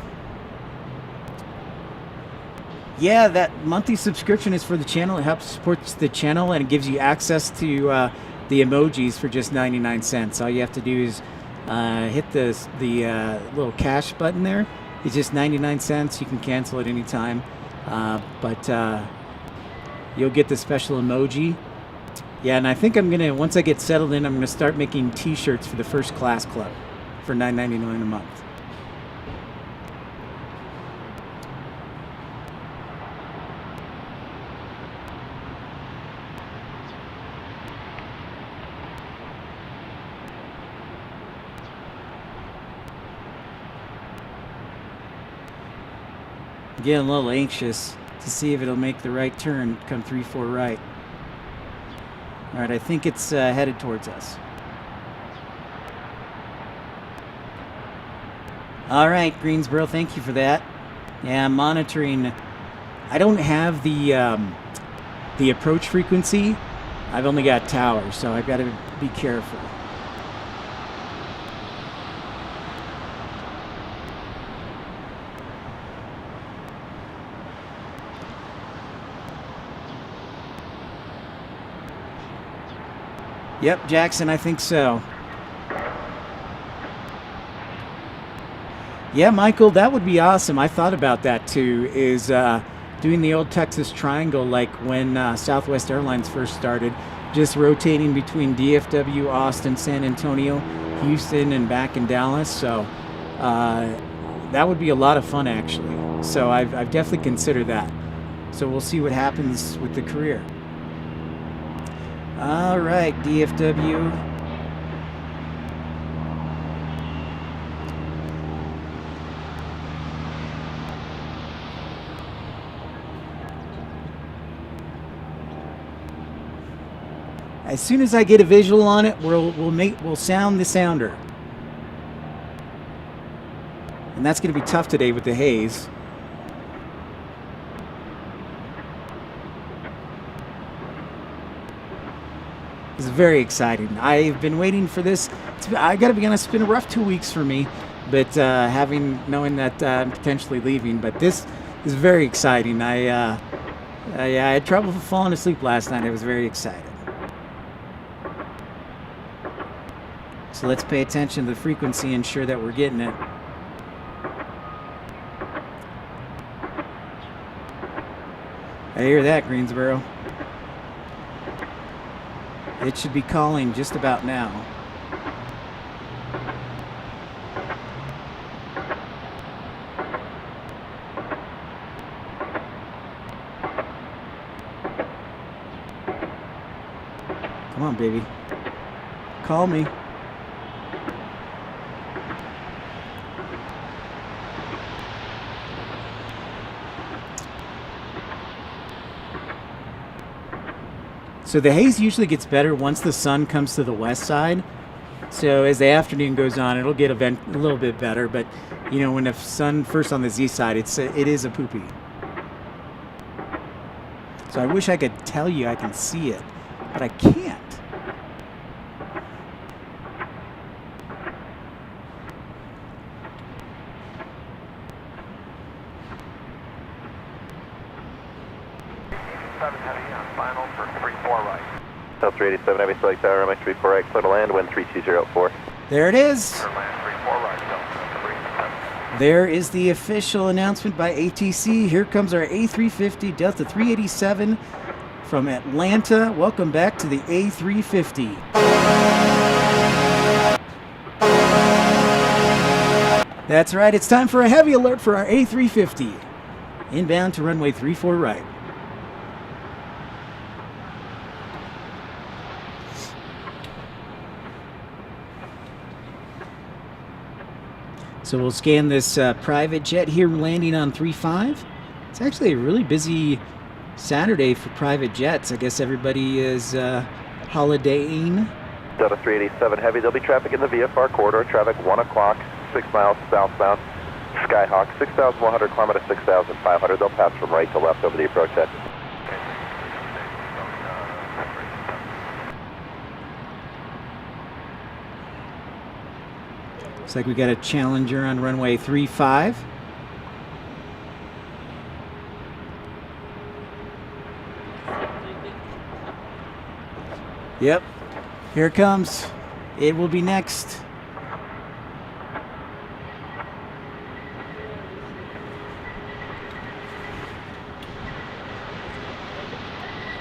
Yeah, that monthly subscription is for the channel. It helps support the channel, and it gives you access to the emojis for just 99 cents. All you have to do is hit the little cash button there. It's just 99 cents. You can cancel at any time, but you'll get the special emoji. Yeah, and I think I'm gonna, once I get settled in, I'm gonna start making t-shirts for the First Class Club for $9.99 a month. Getting a little anxious to see if it'll make the right turn, come 3-4 right. All right, I think it's headed towards us. All right, Greensboro, thank you for that. Yeah, I'm monitoring. I don't have the approach frequency. I've only got towers, so I've got to be careful. Yep, Jackson, I think so. Yeah, Michael, that would be awesome. I thought about that too, is doing the old Texas Triangle like when Southwest Airlines first started, just rotating between DFW, Austin, San Antonio, Houston, and back in Dallas. So that would be a lot of fun, actually. So I've definitely considered that. So we'll see what happens with the career. All right, DFW. As soon as I get a visual on it, we'll sound the sounder. And that's going to be tough today with the haze. This is very exciting. I've been waiting for this. I got to be honest, it's been a rough 2 weeks for me, but knowing that I'm potentially leaving, but this is very exciting. I had trouble falling asleep last night. I was very excited. So let's pay attention to the frequency and ensure that we're getting it. I hear that, Greensboro. It should be calling just about now. Come on, baby. Call me. So the haze usually gets better once the sun comes to the west side. So as the afternoon goes on, it'll get a little bit better. But you know, when the sun first on the Z side, it is a poopy. So I wish I could tell you I can see it, but I can't. Final for 34 right. South 387 Heavy, select tower, runway 34 right, clear to land, wind 3204. There it is. Clear land 34 right, Delta 387. There is the official announcement by ATC. Here comes our A350 Delta 387 from Atlanta. Welcome back to the A350. That's right, it's time for a heavy alert for our A350. Inbound to runway 34 right. So we'll scan this private jet here landing on 35. It's actually a really busy Saturday for private jets. I guess everybody is holidaying. Delta 387 Heavy, there'll be traffic in the VFR corridor. Traffic 1 o'clock, 6 miles southbound. Skyhawk, 6,100, climb at 6,500. They'll pass from right to left over the approach head. Looks like we got a Challenger on runway 35. Yep, here it comes. It will be next.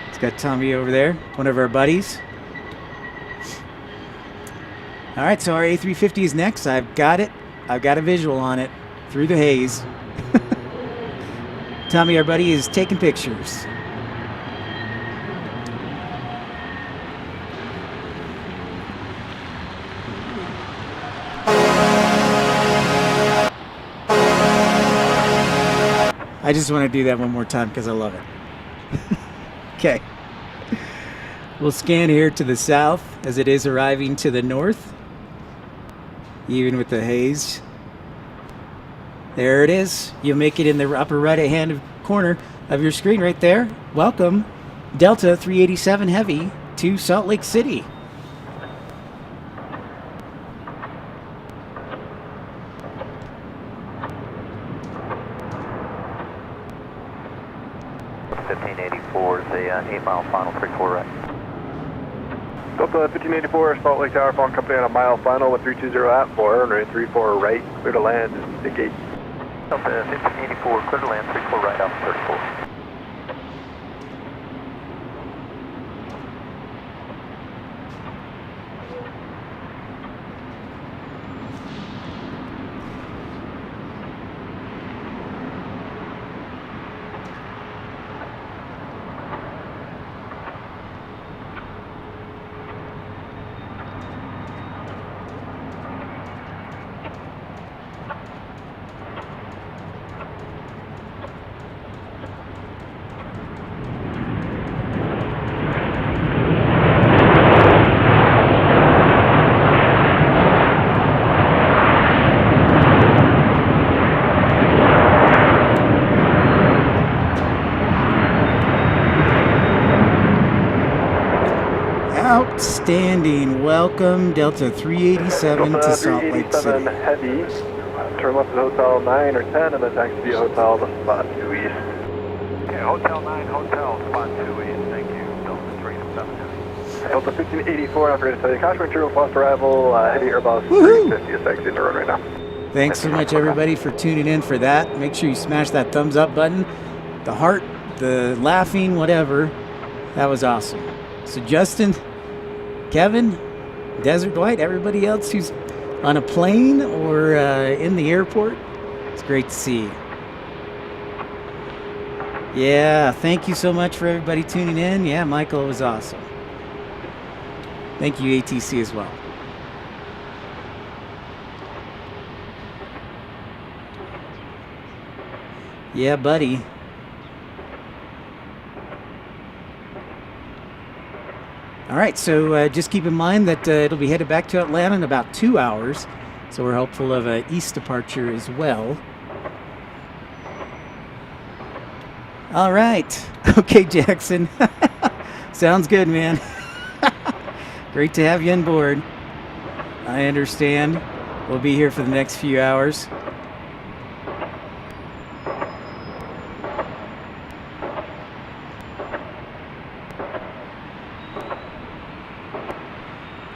It's got Tommy over there, one of our buddies. All right, so our A350 is next. I've got it. I've got a visual on it through the haze. Tommy, our buddy, is taking pictures. I just want to do that one more time because I love it. Okay. We'll scan here to the south as it is arriving to the north. Even with the haze. There it is. You'll make it in the upper right-hand corner of your screen right there. Welcome, Delta 387 Heavy to Salt Lake City. $1584 is a 8-mile final 34 right. Delta 1584, Salt Lake Tower, phone company on a mile final with 320 at 4, runway 34 right, clear to land, the gate. Delta 1584, clear to land, 34 right out 34. Outstanding. Welcome, Delta 387 Delta to Salt Lake 387 City. heavy, turn left at Hotel 9 or 10, and then taxi via Hotel to spot 2 east. Okay, Hotel 9, Hotel, spot 2 east, thank you. Delta 387 heavy. Delta 1584, I forgot to tell you, caution material lost arrival, heavy Airbus Woohoo! 350 is exiting the road right now. Thanks so much, everybody, for tuning in for that. Make sure you smash that thumbs up button, the heart, the laughing, whatever. That was awesome. So Justin, Kevin, Desert Dwight, everybody else who's on a plane or in the airport, it's great to see you. Yeah, thank you so much for everybody tuning in. Yeah, Michael, was awesome. Thank you, ATC, as well. Yeah, buddy. All right, so just keep in mind that it'll be headed back to Atlanta in about 2 hours. So we're hopeful of an east departure as well. All right. Okay, Jackson. Sounds good, man. Great to have you on board. I understand. We'll be here for the next few hours.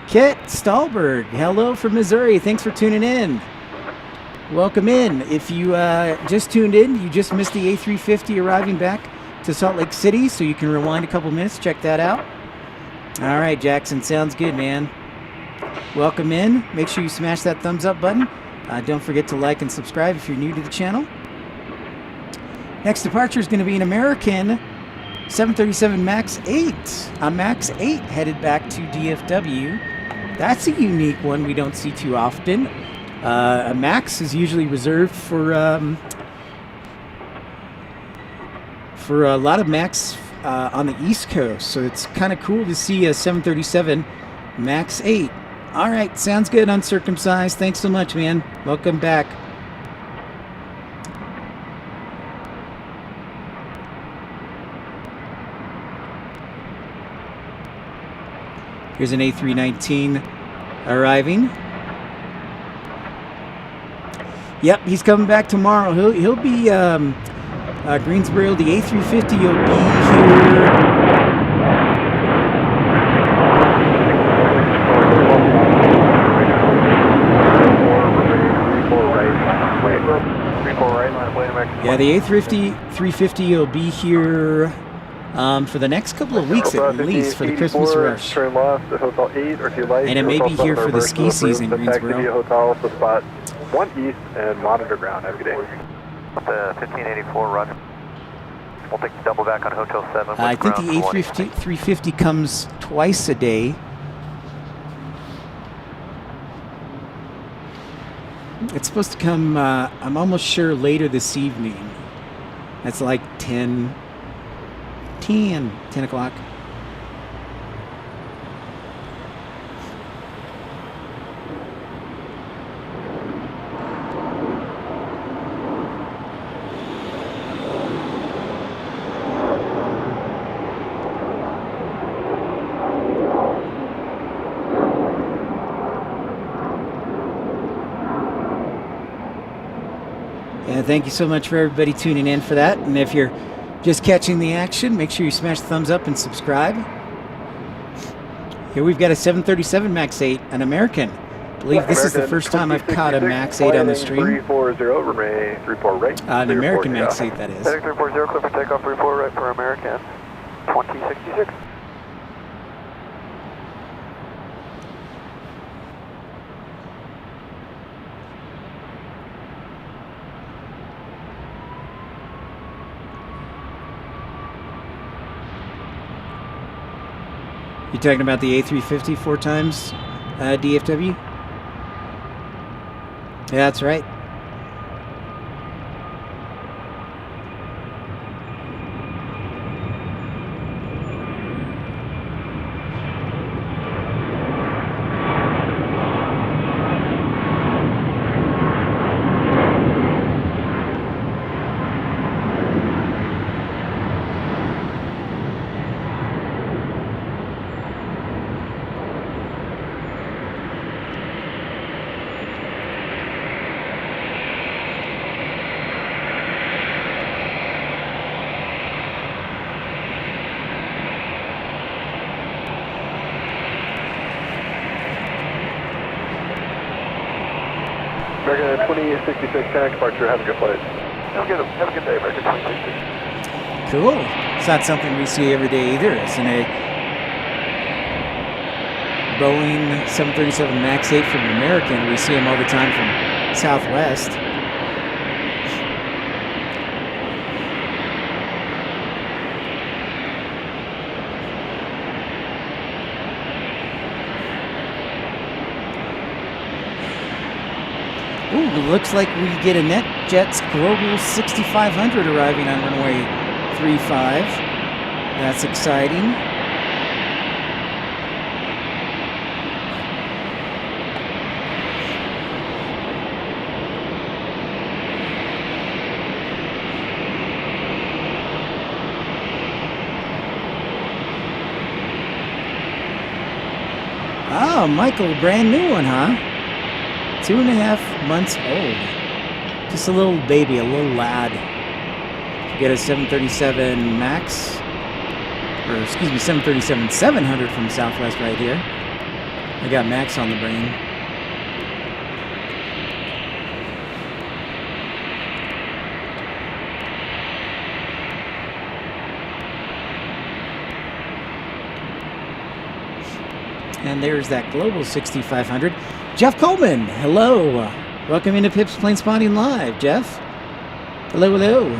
Kit Stahlberg, hello from Missouri. Thanks for tuning in. Welcome in. If you just tuned in, you just missed the A350 arriving back to Salt Lake City, so you can rewind a couple minutes, check that out. All right, Jackson, sounds good, man. Welcome in. Make sure you smash that thumbs up button. Don't forget to like and subscribe if you're new to the channel. Next departure is going to be an American 737 MAX 8. A MAX 8 headed back to DFW. That's a unique one we don't see too often. A MAX is usually reserved for a lot of MAX on the East Coast, so it's kind of cool to see a 737 MAX 8. All right, sounds good, Uncircumcised. Thanks so much, man. Welcome back. Here's an A319 arriving. Yep, he's coming back tomorrow. He'll be Greensboro. The A350 will be here. Yeah, the A350 will be here for the next couple of weeks at least, for the Christmas rush. Turn left at Hotel 8, or if you like, and it may be here for the ski season, Greensboro. Hotel to spot 1 east and monitor ground. Have a good day. The 1584 run. We'll take the double back on Hotel 7. I think the A350 comes twice a day. It's supposed to come, I'm almost sure, later this evening. That's like 10 o'clock. And thank you so much for everybody tuning in for that. And if you're just catching the action, make sure you smash the thumbs up and subscribe. Here we've got a 737 MAX 8, an American. I believe this is the first time I've caught a MAX 8 on the stream. 340, runway 34 right. An American MAX 8, that is. Heading 340, clear for takeoff, 34 right for American, 2066. You talking about the A350 four times DFW? Yeah, that's right. American 2066, tax departure, have a good flight. Have a good day, American 2066. Cool. It's not something we see every day either. It's in a Boeing 737 MAX 8 from American. We see them all the time from Southwest. Ooh, it looks like we get a NetJets Global 6500 arriving on runway 35. That's exciting. Oh, Michael, brand new one, huh? 2.5 months old. Just a little baby, a little lad. You get a 737 MAX, or excuse me, 737-700 from Southwest right here. I got Max on the brain. And there's that Global 6500. Jeff Coleman, hello. Welcome into Pip's Planespotting Live, Jeff. Hello, hello.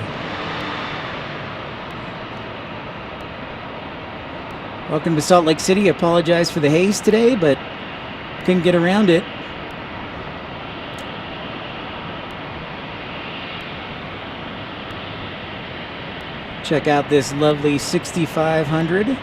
Welcome to Salt Lake City. Apologize for the haze today, but couldn't get around it. Check out this lovely 6500.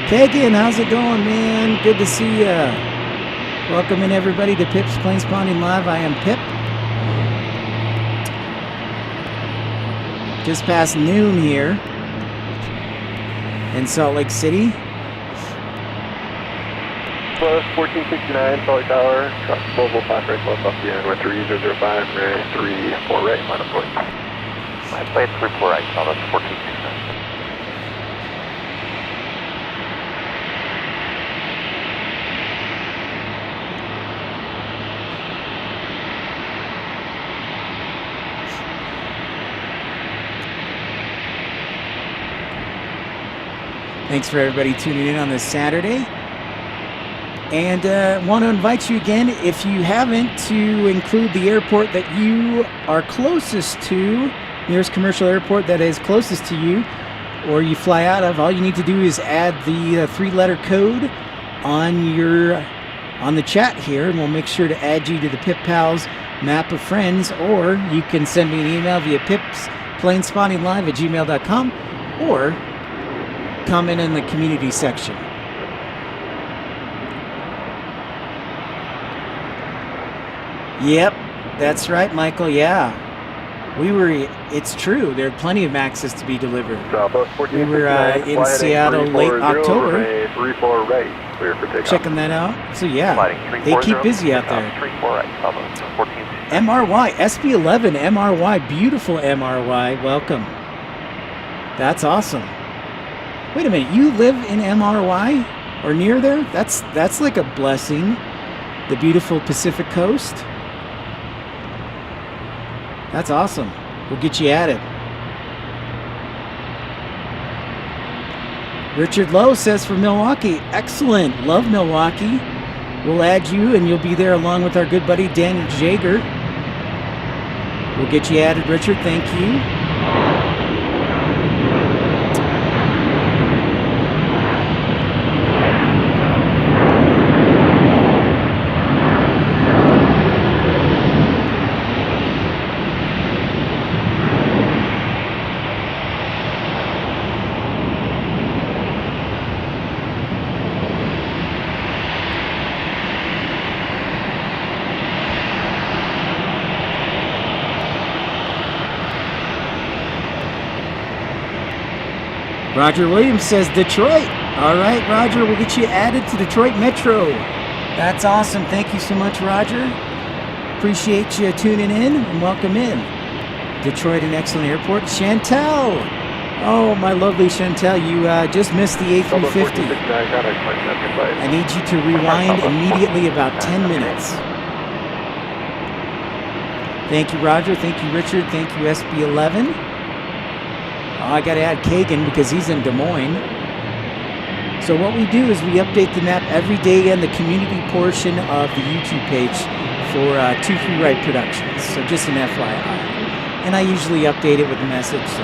Kagan, how's it going, man? Good to see ya. Welcome in, everybody, to Pip's Planespotting Live. I am Pip. Just past noon here in Salt Lake City. Plus 1469, Salt Lake Tower, traffic global, 5 right, close off the end, with 3005, right, 34 right, line of point. My flight 34 right, Southwest 1469. Thanks for everybody tuning in on this Saturday. And want to invite you again, if you haven't, to include the airport that you are closest to, nearest commercial airport that is closest to you, or you fly out of. All you need to do is add the 3-letter code on the chat here, and we'll make sure to add you to the Pip Pals map of friends, or you can send me an email via pipsplanespottinglive@gmail.com, or comment in the community section. Yep, that's right, Michael. Yeah, It's true. There are plenty of Maxes to be delivered. Southwest 14. We were in Seattle late October. 34 right. Clear for takeoff. Checking that out. So yeah, Sliding they 340, keep busy out there. 34 right, almost 14. MRY, SB11, MRY, beautiful MRY, welcome. That's awesome. Wait a minute, you live in MRY or near there? That's like a blessing. The beautiful Pacific Coast. That's awesome. We'll get you added. Richard Lowe says for Milwaukee, excellent, love Milwaukee. We'll add you and you'll be there along with our good buddy Daniel Jager. We'll get you added, Richard, thank you. Roger Williams says Detroit. All right, Roger, we'll get you added to Detroit Metro. That's awesome. Thank you so much, Roger. Appreciate you tuning in and welcome in. Detroit, an excellent airport. Chantel. Oh, my lovely Chantel, you just missed the A350. I need you to rewind immediately about 10 minutes. Thank you, Roger. Thank you, Richard. Thank you, SB11. Oh, I got to add Kagan because he's in Des Moines. So what we do is we update the map every day on the community portion of the YouTube page for 2 Free Ride Productions. So just an FYI. And I usually update it with a message. So.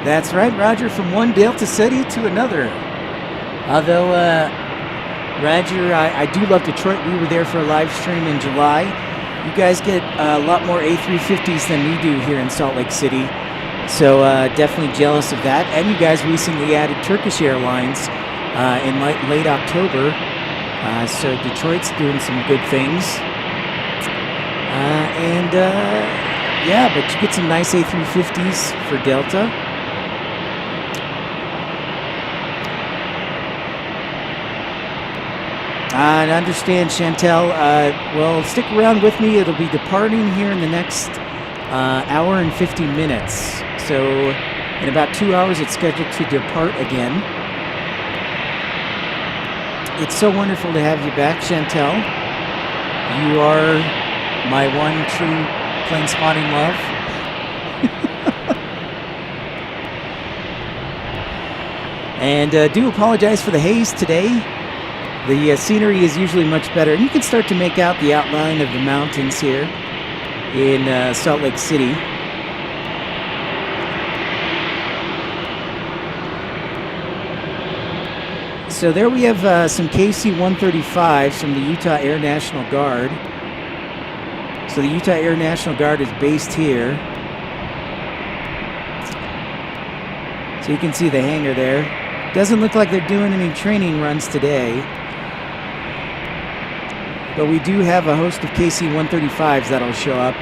That's right, Roger, from one Delta City to another. Although, Roger, I do love Detroit. We were there for a live stream in July. You guys get a lot more A350s than we do here in Salt Lake City. So definitely jealous of that. And you guys recently added Turkish Airlines in late October. So Detroit's doing some good things. Yeah, but you get some nice A350s for Delta. I understand, Chantel. Well, stick around with me. It'll be departing here in the next hour and 50 minutes. So in about 2 hours, it's scheduled to depart again. It's so wonderful to have you back, Chantel. You are my one true plane spotting love. And do apologize for the haze today. The scenery is usually much better, and you can start to make out the outline of the mountains here in Salt Lake City. So there we have some KC-135s from the Utah Air National Guard. So the Utah Air National Guard is based here. So you can see the hangar there. Doesn't look like they're doing any training runs today. But we do have a host of KC-135s that'll show up.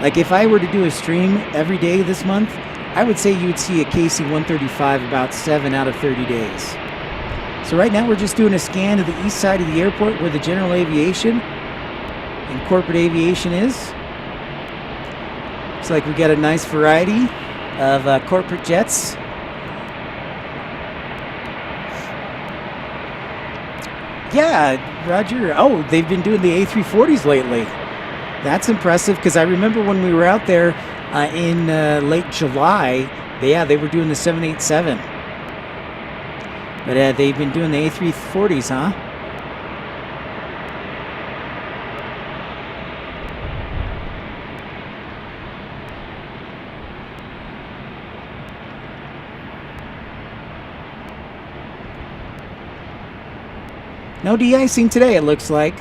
Like if I were to do a stream every day this month, I would say you would see a KC-135 about 7 out of 30 days. So right now we're just doing a scan of the east side of the airport where the general aviation and corporate aviation is. Looks like we got a nice variety of corporate jets. Yeah, Roger. Oh, they've been doing the A340s lately. That's impressive because I remember when we were out there in late July, they were doing the 787. But they've been doing the A340s, huh? No de-icing today, it looks like.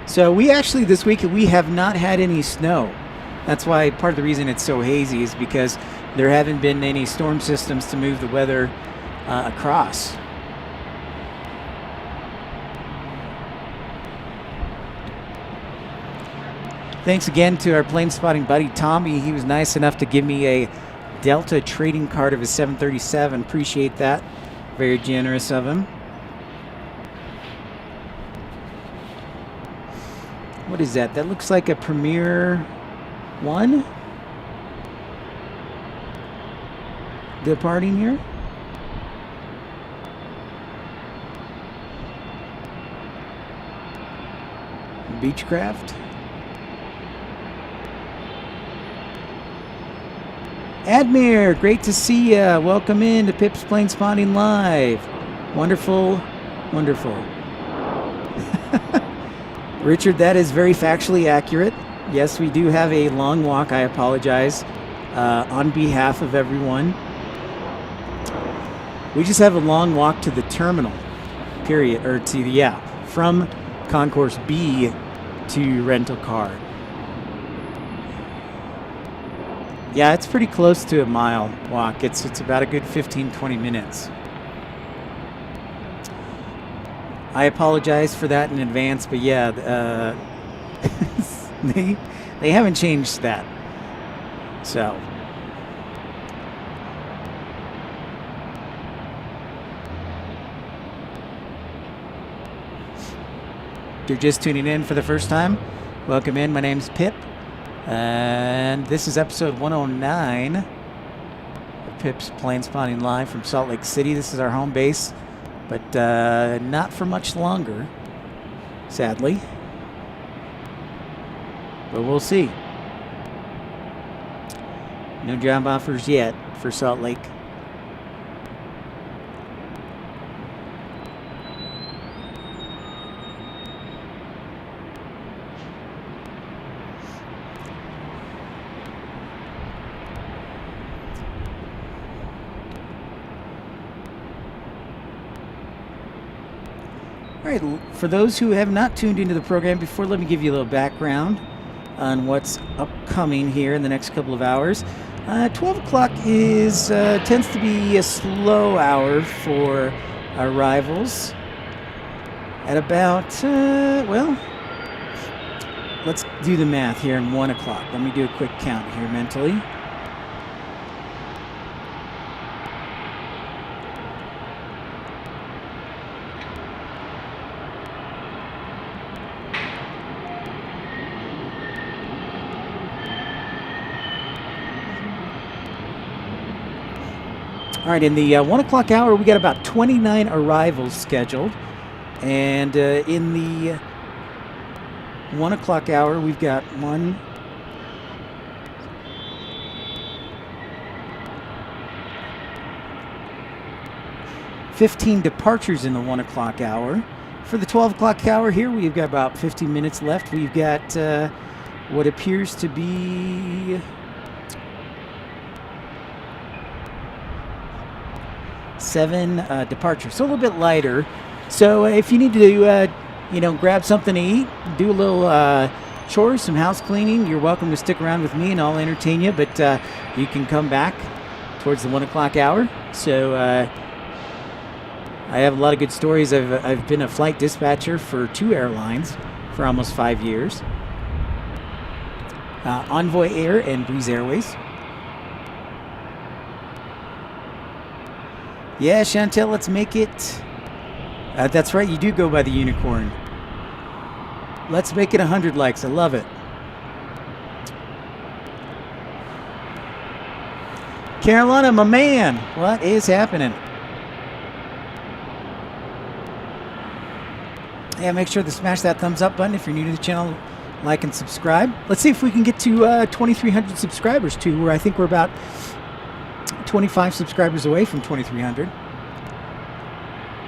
So we actually, this week, we have not had any snow. That's why part of the reason it's so hazy is because there haven't been any storm systems to move the weather across. Thanks again to our plane spotting buddy Tommy. He was nice enough to give me a Delta trading card of his 737. Appreciate that. Very generous of him. What is that? That looks like a Premier 1 departing here. Beechcraft. Admir, great to see ya. Welcome in to Pip's Plane Spotting Live. Wonderful, wonderful. Richard, that is very factually accurate. Yes, we do have a long walk. I apologize on behalf of everyone. We just have a long walk to the terminal, period, or to the, from Concourse B to rental car. Yeah, it's pretty close to a mile walk. It's about a good 15-20 minutes. I apologize for that in advance, but yeah, they haven't changed that. So if you're just tuning in for the first time, welcome in. My name's Pip. And this is episode 109 of Pip's Plane Spotting Live from Salt Lake City. This is our home base, but not for much longer, sadly. But we'll see. No job offers yet for Salt Lake. All right, for those who have not tuned into the program before, let me give you a little background on what's upcoming here in the next couple of hours. 12 o'clock tends to be a slow hour for arrivals. At about, well, let's do the math here in 1 o'clock. Let me do a quick count here mentally. All right, in the 1 o'clock hour, we got about 29 arrivals scheduled. And in the 1 o'clock hour, we've got 15 departures in the 1 o'clock hour. For the 12 o'clock hour here, we've got about 15 minutes left. We've got what appears to be 7 departures, so a little bit lighter. So if you need to, grab something to eat, do a little chores, some house cleaning, you're welcome to stick around with me and I'll entertain you. But you can come back towards the 1 o'clock hour. So I have a lot of good stories. I've been a flight dispatcher for 2 airlines for almost 5 years. Envoy Air and Breeze Airways. Yeah, Chantel, let's make it. That's right, you do go by the unicorn. Let's make it 100 likes. I love it. Carolina, my man, what is happening? Yeah, make sure to smash that thumbs up button if you're new to the channel. Like and subscribe. Let's see if we can get to 2,300 subscribers too. Where I think we're about 25 subscribers away from 2,300.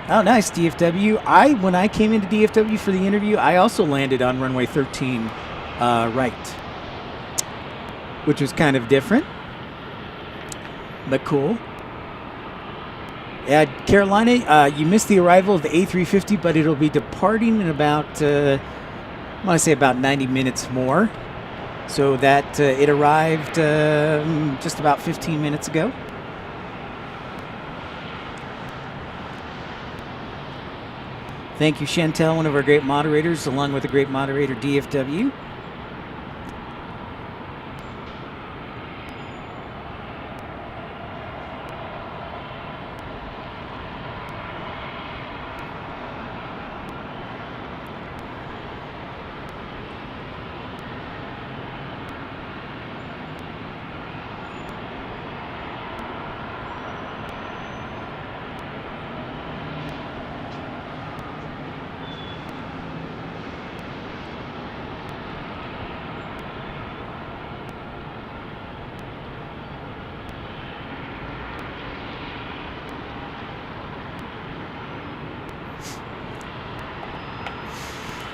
Oh, nice, DFW. When I came into DFW for the interview, I also landed on runway 13 right, which was kind of different, but cool. Yeah, Carolina, you missed the arrival of the A350, but it'll be departing in about, I want to say about 90 minutes more. So that it arrived just about 15 minutes ago. Thank you, Chantel, one of our great moderators, along with the great moderator, DFW.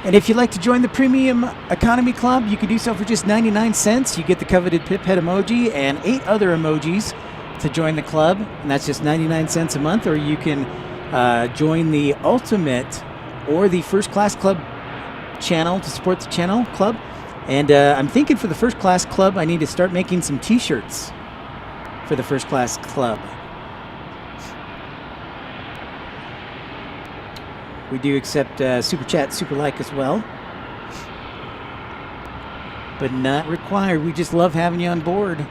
And if you'd like to join the Premium Economy Club, you can do so for just 99 cents. You get the coveted pip head emoji and 8 other emojis to join the club, and that's just 99 cents a month. Or you can join the Ultimate or the First Class Club channel to support the channel club. And I'm thinking for the First Class Club, I need to start making some t-shirts for the First Class Club. We do accept Super Chat, Super Like as well. But not required. We just love having you on board.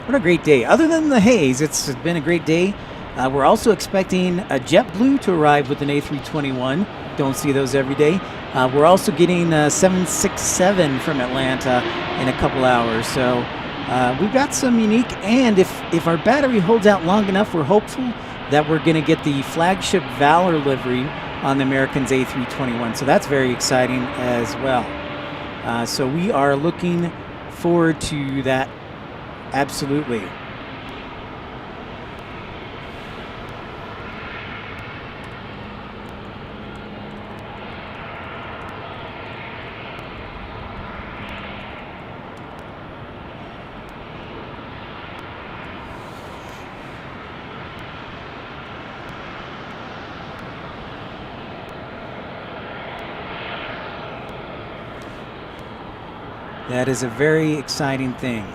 What a great day. Other than the haze, it's been a great day. We're also expecting a JetBlue to arrive with an A321. Don't see those every day. We're also getting a 767 from Atlanta in a couple hours. So we've got some unique, and if our battery holds out long enough, we're hopeful that we're going to get the flagship Valor livery on the American's A321. So that's very exciting as well. So we are looking forward to that. Absolutely. That is a very exciting thing.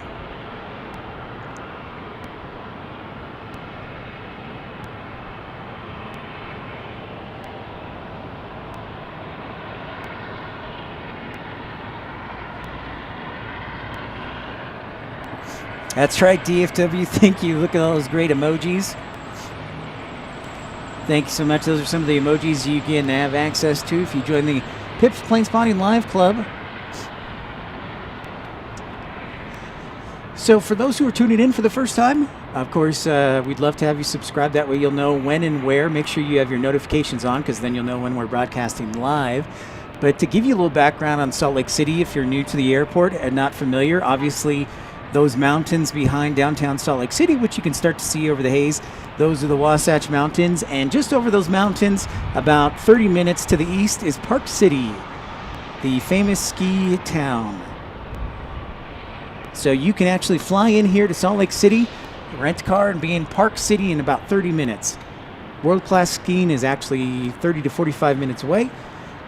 That's right, DFW. Thank you. Look at all those great emojis. Thank you so much. Those are some of the emojis you can have access to if you join the Pips Planespotting Live Club. So for those who are tuning in for the first time, of course, we'd love to have you subscribe. That way you'll know when and where. Make sure you have your notifications on, because then you'll know when we're broadcasting live. But to give you a little background on Salt Lake City, if you're new to the airport and not familiar, obviously those mountains behind downtown Salt Lake City, which you can start to see over the haze, those are the Wasatch Mountains. And just over those mountains, about 30 minutes to the east, is Park City, the famous ski town. So you can actually fly in here to Salt Lake City, rent a car, and be in Park City in about 30 minutes. World-class skiing is actually 30 to 45 minutes away.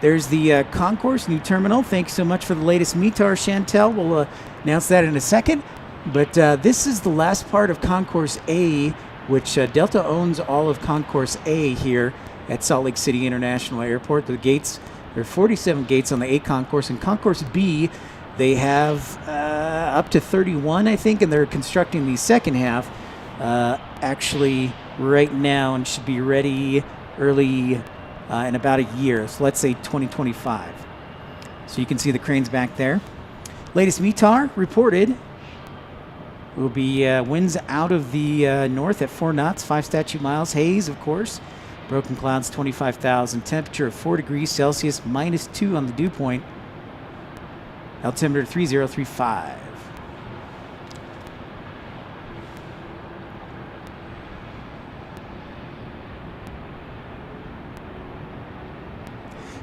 There's the concourse, new terminal. Thanks so much for the latest METAR, Chantel. We'll announce that in a second. But this is the last part of Concourse A, which Delta owns all of Concourse A here at Salt Lake City International Airport. The gates, there are 47 gates on the A concourse. And Concourse B, they have up to 31, I think, and they're constructing the second half actually right now and should be ready early in about a year. So let's say 2025. So you can see the cranes back there. Latest METAR reported will be winds out of the north at 4 knots, 5 statute miles. Haze, of course. Broken clouds, 25,000. Temperature of 4 degrees Celsius, -2 on the dew point. Altimeter 3035.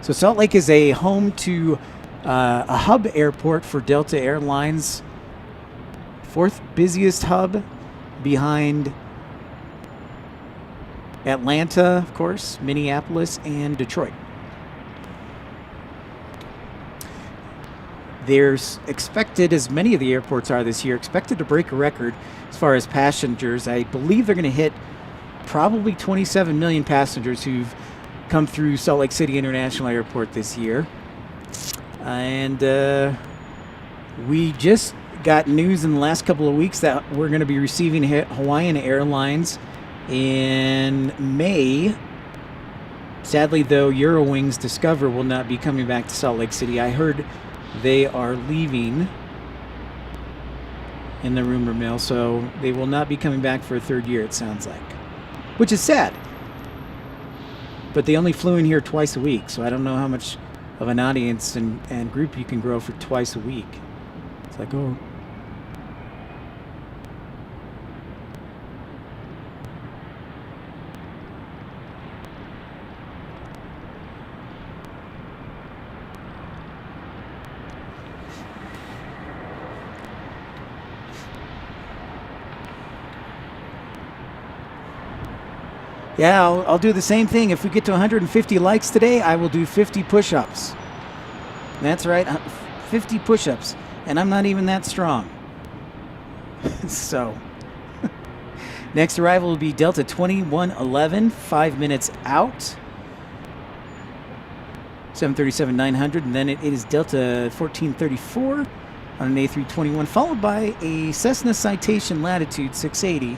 So Salt Lake is a home to a hub airport for Delta Airlines. 4th busiest hub behind Atlanta, of course, Minneapolis, and Detroit. There's expected, as many of the airports are this year, expected to break a record as far as passengers. I believe they're going to hit probably 27 million passengers who've come through Salt Lake City International Airport this year. And we just got news in the last couple of weeks that we're going to be receiving Hawaiian Airlines in May. Sadly, though, Eurowings Discover will not be coming back to Salt Lake City. I heard they are leaving in the rumor mill, so they will not be coming back for a third year, it sounds like. Which is sad. But they only flew in here twice a week, so I don't know how much of an audience and group you can grow for twice a week. It's like, oh. Yeah, I'll do the same thing. If we get to 150 likes today, I will do 50 push-ups. That's right, 50 push-ups. And I'm not even that strong. So, next arrival will be Delta 2111, 5 minutes out. 737-900, and then it is Delta 1434 on an A321, followed by a Cessna Citation Latitude 680.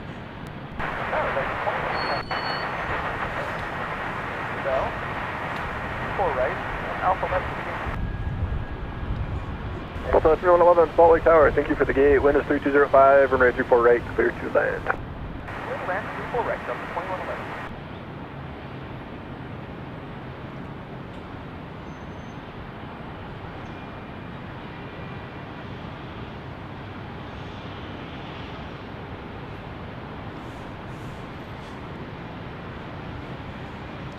Delta 3111, Salt Lake Tower, thank you for the gate. Wind is 3205, runway 34 right, clear to land. Wind land 34 right, Delta 2111.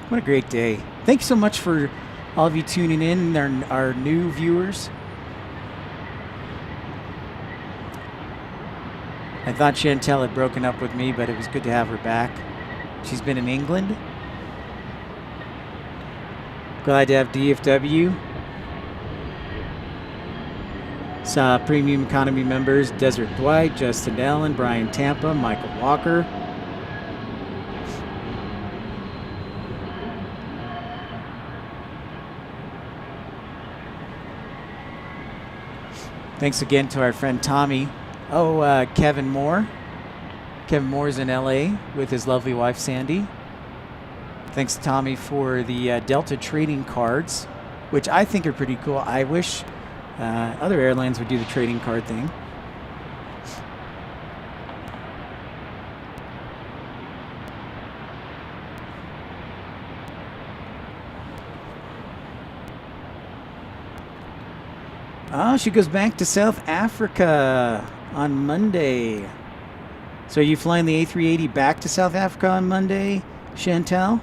What a great day. Thanks so much for all of you tuning in, our new viewers. I thought Chantel had broken up with me, but it was good to have her back. She's been in England. Glad to have DFW. Saw premium economy members Desert Dwight, Justin Allen, Brian Tampa, Michael Walker. Thanks again to our friend Tommy. Oh, Kevin Moore. Kevin Moore is in LA with his lovely wife Sandy. Thanks to Tommy for the Delta trading cards, which I think are pretty cool. I wish other airlines would do the trading card thing. Oh, she goes back to South Africa on Monday. So are you flying the A380 back to South Africa on Monday, Chantel?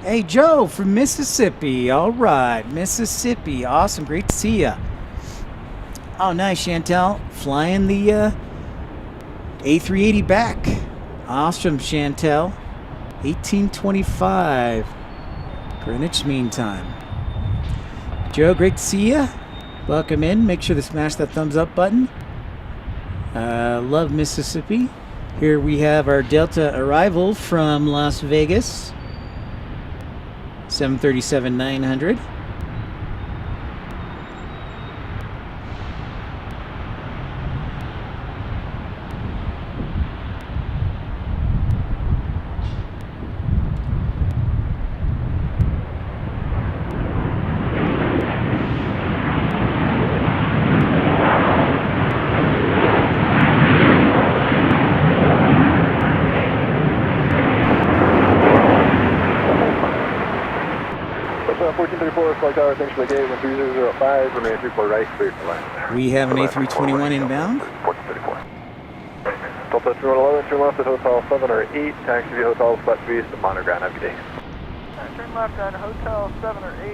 Hey, Joe from Mississippi. All right, Mississippi. Awesome. Great to see ya. Oh, nice, Chantel. Flying the A380 back. Awesome, Chantel. 1825. Greenwich Mean Time. Joe, great to see ya. Welcome in. Make sure to smash that thumbs up button. Love Mississippi. Here we have our Delta arrival from Las Vegas. 737-900. 4, Flight Tower, thanks for the gate, 13005, remain 34 right, clear for land. We have an A321 inbound. 1434. Delta 3111, turn left at Hotel 7 or 8, taxi via Hotel Flat East, Monoground, have a good day. Turn left at Hotel 7 or 8.